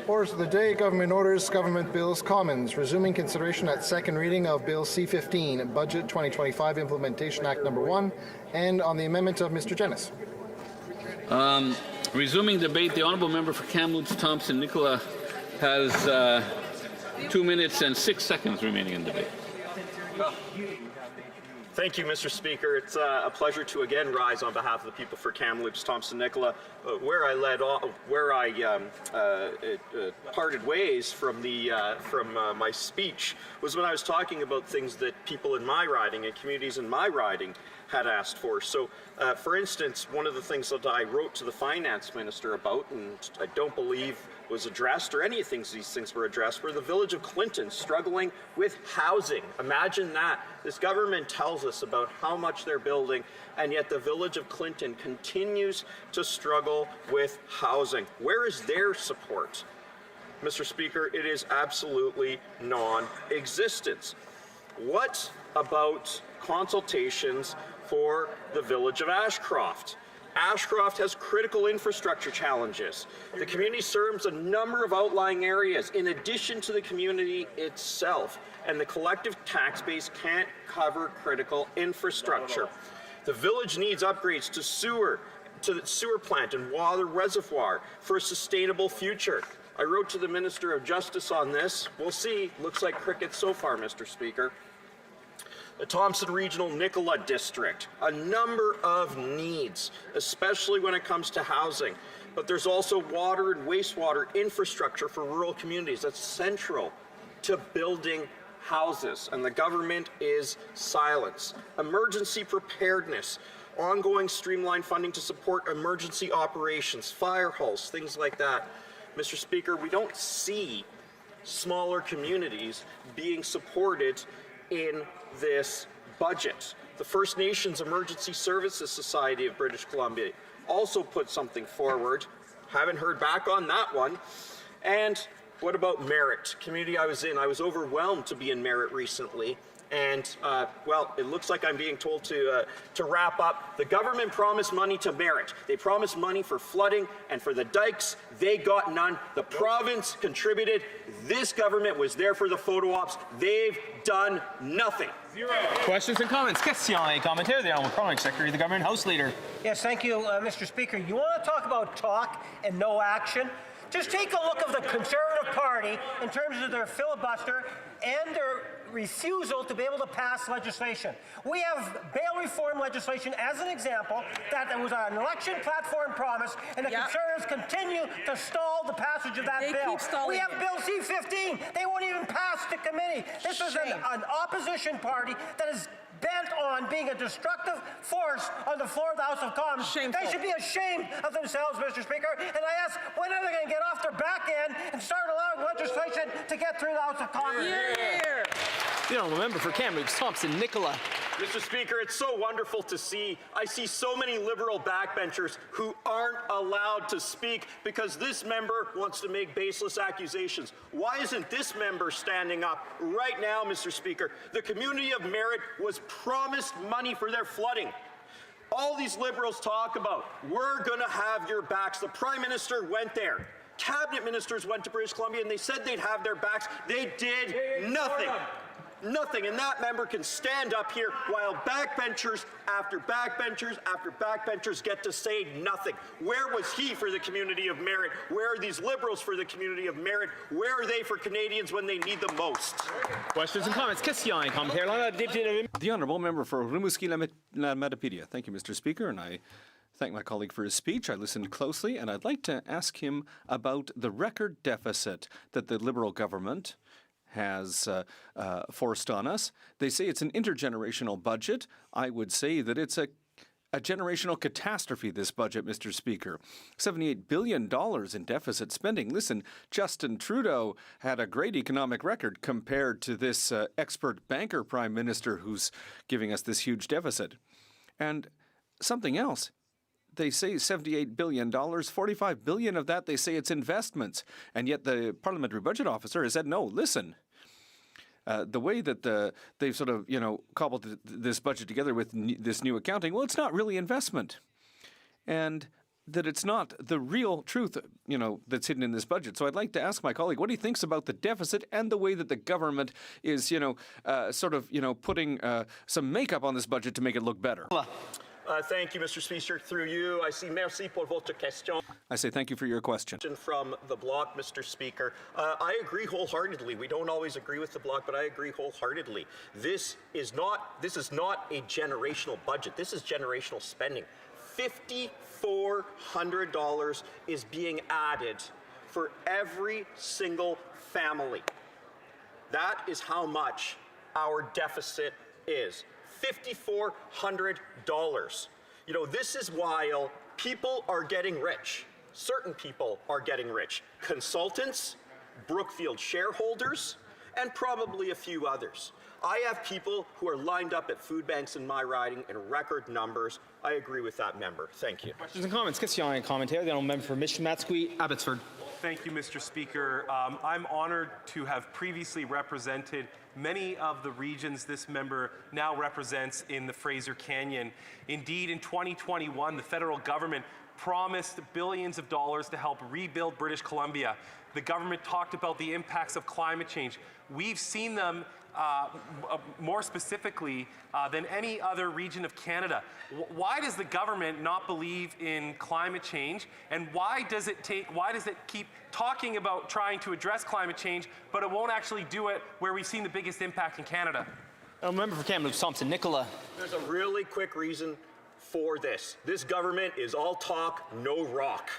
Orders of the day, Government Orders, Government Bills, Commons. Resuming consideration at second reading of Bill C-15, Budget 2025 Implementation Act No. 1, and on the amendment of Mr. Jennis. Resuming debate, the Honourable Member for Kamloops Thompson Nicola has 2 minutes and 6 seconds remaining in debate. Thank you, Mr. Speaker. It's a pleasure to again rise on behalf of the people for Kamloops Thompson Nicola. Where I parted ways from my speech was when I was talking about things that people in my riding and communities in my riding had asked for. So, for instance, one of the things that I wrote to the finance minister about, and I don't believe was addressed, or any of these things were addressed, were the village of Clinton struggling with housing. Imagine that. This government tells us about how much they're building, and yet the village of Clinton continues to struggle with housing. Where is their support? Mr. Speaker, it is absolutely non-existent. What about consultations for the village of Ashcroft? Ashcroft has critical infrastructure challenges. The community serves a number of outlying areas in addition to the community itself, and the collective tax base can't cover critical infrastructure. The village needs upgrades to the sewer plant and water reservoir for a sustainable future. I wrote to the Minister of Justice on this. We'll see. Looks like crickets so far, Mr. Speaker. The Thompson Regional Nicola District, a number of needs, especially when it comes to housing. But there's also water and wastewater infrastructure for rural communities that's central to building houses, and the government is silent. Emergency preparedness, ongoing streamlined funding to support emergency operations, fire halls, things like that. Mr. Speaker, we don't see smaller communities being supported in this budget. The First Nations Emergency Services Society of British Columbia also put something forward. Haven't heard back on that one. And what about Merritt? Community I was in, I was overwhelmed to be in Merritt recently. And, well, it looks like I'm being told to wrap up. The government promised money to Merritt. They promised money for flooding and for the dikes. They got none. The province contributed. This government was there for the photo ops. They've done nothing. Zero. Questions and comments. Questions et commentaires. The Honourable Parliamentary Secretary, the Government House Leader. Yes, thank you, Mr. Speaker. You want to talk about talk and no action? Just take a look of the Conservative Party in terms of their filibuster and their refusal to be able to pass legislation. We have bail reform legislation as an example that there was an election platform promise, and the Conservatives continue to stall the passage of that bill. We have Bill C-15. They won't even pass the committee. This is an opposition party that is bent on being a destructive force on the floor of the House of Commons. Shameful. They should be ashamed of themselves, Mr. Speaker. And I ask, when are they going to get off their back end and start allowing legislation to get through the House of Commons? Yeah. The Honourable Member for Kamloops, Thompson Nicola. Mr. Speaker, it's so wonderful to see. I see so many Liberal backbenchers who aren't allowed to speak because this member wants to make baseless accusations. Why isn't this member standing up right now, Mr. Speaker? The community of Merritt was promised money for their flooding. All these Liberals talk about, we're going to have your backs. The Prime Minister went there. Cabinet ministers went to British Columbia and they said they'd have their backs. They did nothing. Nothing, and that member can stand up here while backbenchers after backbenchers after backbenchers get to say nothing. Where was he for the community of Merritt? Where are these Liberals for the community of Merritt? Where are they for Canadians when they need them most? Questions and comments. Questions et commentaires. The Honourable Member for Rimouski-la-Matapedia. Thank you, Mr. Speaker, and I thank my colleague for his speech. I listened closely, and I'd like to ask him about the record deficit that the Liberal government has forced on us. They say it's an intergenerational budget. I would say that it's a generational catastrophe, this budget, Mr. Speaker. $78 billion in deficit spending. Listen, Justin Trudeau had a great economic record compared to this expert banker prime minister who's giving us this huge deficit. And something else. They say $78 billion, $45 billion of that they say it's investments. And yet the Parliamentary Budget Officer has said, no, listen, the way that they've sort of, cobbled this budget together with this new accounting, well, it's not really investment. And that it's not the real truth, that's hidden in this budget. So I'd like to ask my colleague what he thinks about the deficit and the way that the government is, putting some makeup on this budget to make it look better. Thank you, Mr. Speaker. Through you, I see merci pour votre question. I say thank you for your question. From the Bloc, Mr. Speaker. I agree wholeheartedly. We don't always agree with the Bloc, but I agree wholeheartedly. This is not a generational budget. This is generational spending. $5,400 is being added for every single family. That is how much our deficit is. $5,400. This is while people are getting rich. Certain people are getting rich. Consultants, Brookfield shareholders, and probably a few others. I have people who are lined up at food banks in my riding in record numbers. I agree with that member. Thank you. Questions and comments. Questions et commentaires. The Honourable Member for Mission Matsqui, Abbotsford. Thank you, Mr. Speaker. I'm honored to have previously represented many of the regions this member now represents in the Fraser Canyon. Indeed, in 2021, the federal government promised billions of dollars to help rebuild British Columbia. The government talked about the impacts of climate change. We've seen them more specifically than any other region of Canada. Why does the government not believe in climate change, and why does it keep talking about trying to address climate change, but it won't actually do it where we've seen the biggest impact in Canada? Member for Kamloops Thompson, Nicola. There's a really quick reason for this. This government is all talk, no rock.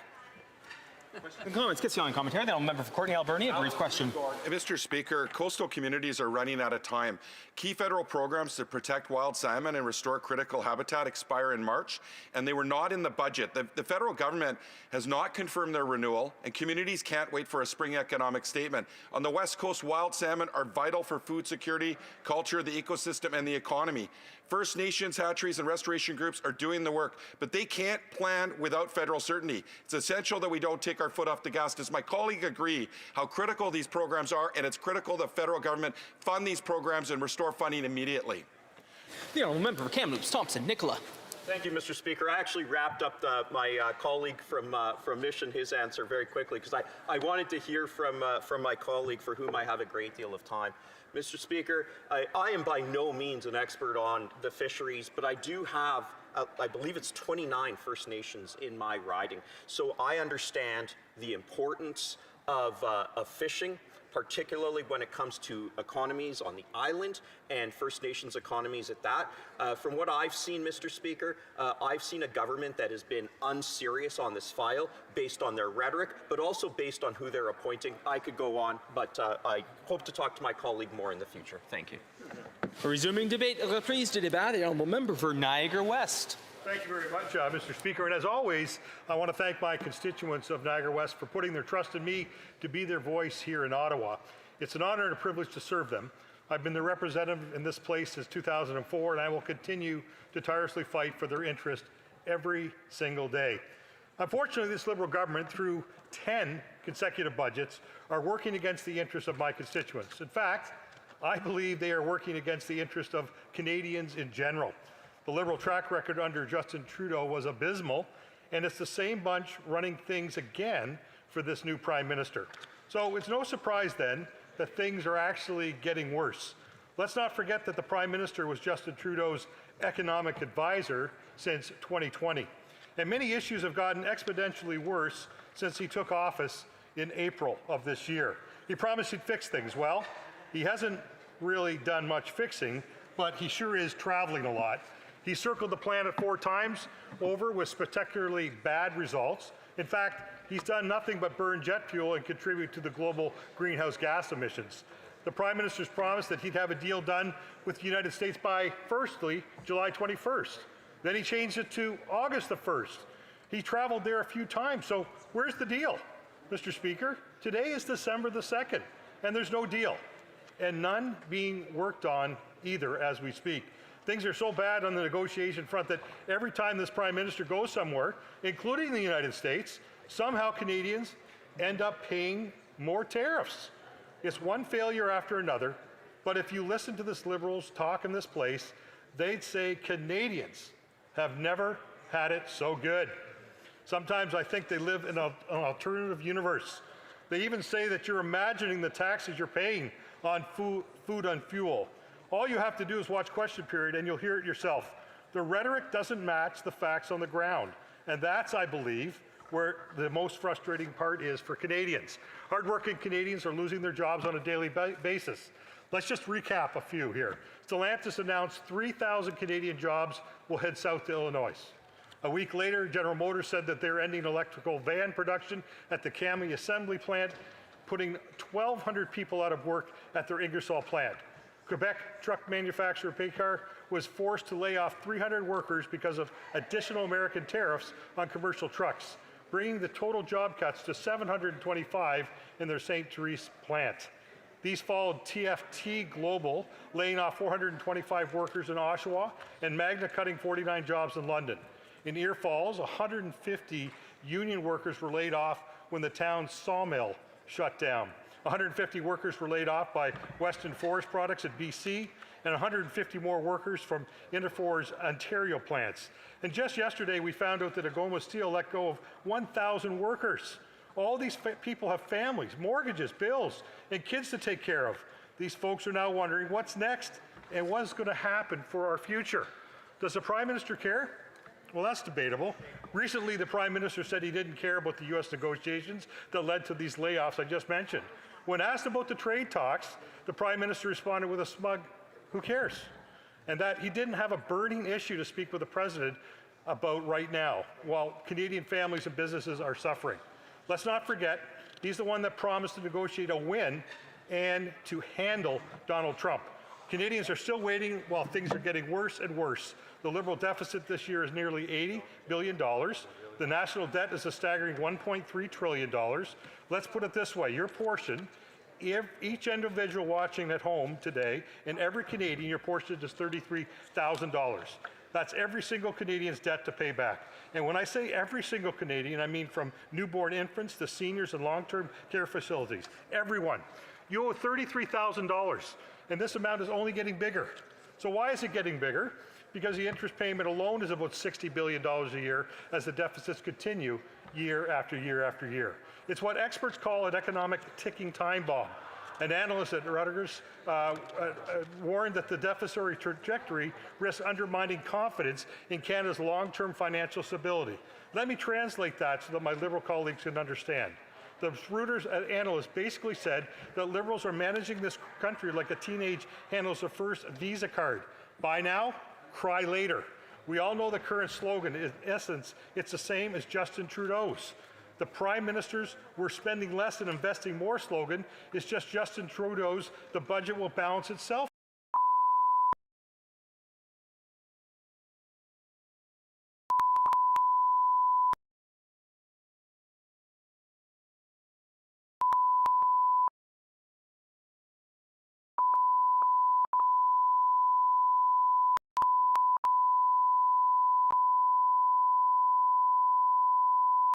Comments, question and commentary. Then I'll member for Courtney Alberni, a brief question. Mr. Speaker, coastal communities are running out of time. Key federal programs to protect wild salmon and restore critical habitat expire in March, and they were not in the budget. The federal government has not confirmed their renewal, and communities can't wait for a spring economic statement. On the West Coast, wild salmon are vital for food security, culture, the ecosystem, and the economy. First Nations, hatcheries, and restoration groups are doing the work, but they can't plan without federal certainty. It's essential that we don't take our foot off the gas. Does my colleague agree how critical these programs are, and it's critical the federal government fund these programs and restore funding immediately? The honourable member for Kamloops Thompson, Nicola. Thank you, Mr. Speaker. I actually wrapped up my colleague from Mission, his answer very quickly, because I wanted to hear from my colleague, for whom I have a great deal of time. Mr. Speaker, I am by no means an expert on the fisheries, but I do have, I believe it's 29 First Nations in my riding. So I understand the importance of fishing, particularly when it comes to economies on the island and First Nations economies at that. From what I've seen, Mr. Speaker, I've seen a government that has been unserious on this file based on their rhetoric, but also based on who they're appointing. I could go on, but I hope to talk to my colleague more in the future. Thank you. Resuming debate, reprise de débat, the honourable member for Niagara West. Thank you very much, Mr. Speaker. And as always, I want to thank my constituents of Niagara West for putting their trust in me to be their voice here in Ottawa. It's an honor and a privilege to serve them. I've been their representative in this place since 2004, and I will continue to tirelessly fight for their interest every single day. Unfortunately, this Liberal government, through 10 consecutive budgets, are working against the interests of my constituents. In fact, I believe they are working against the interest of Canadians in general. The Liberal track record under Justin Trudeau was abysmal, and it's the same bunch running things again for this new Prime Minister. So it's no surprise then that things are actually getting worse. Let's not forget that the Prime Minister was Justin Trudeau's economic advisor since 2020. And many issues have gotten exponentially worse since he took office in April of this year. He promised he'd fix things. Well, he hasn't really done much fixing, but he sure is traveling a lot. He circled the planet 4 times over with spectacularly bad results. In fact, he's done nothing but burn jet fuel and contribute to the global greenhouse gas emissions. The Prime Minister's promised that he'd have a deal done with the United States by, firstly, July 21st. Then he changed it to August the 1st. He traveled there a few times, so where's the deal? Mr. Speaker, today is December the 2nd, and there's no deal, and none being worked on either as we speak. Things are so bad on the negotiation front that every time this Prime Minister goes somewhere, including the United States, somehow Canadians end up paying more tariffs. It's one failure after another, but if you listen to this Liberals talk in this place, they'd say Canadians have never had it so good. Sometimes I think they live in an alternative universe. They even say that you're imagining the taxes you're paying on food and fuel. All you have to do is watch Question Period and you'll hear it yourself. The rhetoric doesn't match the facts on the ground. And that's, I believe, where the most frustrating part is for Canadians. Hardworking Canadians are losing their jobs on a daily basis. Let's just recap a few here. Stellantis announced 3,000 Canadian jobs will head south to Illinois. A week later, General Motors said that they're ending electrical van production at the Cami Assembly Plant, putting 1,200 people out of work at their Ingersoll plant. Quebec truck manufacturer Paycar was forced to lay off 300 workers because of additional American tariffs on commercial trucks, bringing the total job cuts to 725 in their St. Therese plant. These followed TFT Global, laying off 425 workers in Oshawa, and Magna cutting 49 jobs in London. In Ear Falls, 150 union workers were laid off, when the town's sawmill shut down. 150 workers were laid off by Western Forest Products at BC, and 150 more workers from Interfor's Ontario plants. And just yesterday, we found out that Algoma Steel let go of 1,000 workers. All these people have families, mortgages, bills, and kids to take care of. These folks are now wondering what's next and what's going to happen for our future. Does the Prime Minister care? Well, that's debatable. Recently, the Prime Minister said he didn't care about the U.S. negotiations that led to these layoffs I just mentioned. When asked about the trade talks, the Prime Minister responded with a smug, "Who cares?" And that he didn't have a burning issue to speak with the President about right now, while Canadian families and businesses are suffering. Let's not forget, he's the one that promised to negotiate a win and to handle Donald Trump. Canadians are still waiting while things are getting worse and worse. The Liberal deficit this year is nearly $80 billion. The national debt is a staggering $1.3 trillion. Let's put it this way, your portion, each individual watching at home today, and every Canadian, your portion is $33,000. That's every single Canadian's debt to pay back. And when I say every single Canadian, I mean from newborn infants to seniors and long-term care facilities. Everyone. You owe $33,000, and this amount is only getting bigger. So why is it getting bigger? Because the interest payment alone is about $60 billion a year as the deficits continue year after year after year. It's what experts call an economic ticking time bomb. An analyst at Rutgers warned that the deficit trajectory risks undermining confidence in Canada's long-term financial stability. Let me translate that so that my Liberal colleagues can understand. The Reuters analyst basically said that Liberals are managing this country like a teenage handles the first Visa card. Buy now, cry later. We all know the current slogan. In essence, it's the same as Justin Trudeau's. The Prime Minister's "we're spending less and investing more" slogan is just Justin Trudeau's "the budget will balance itself"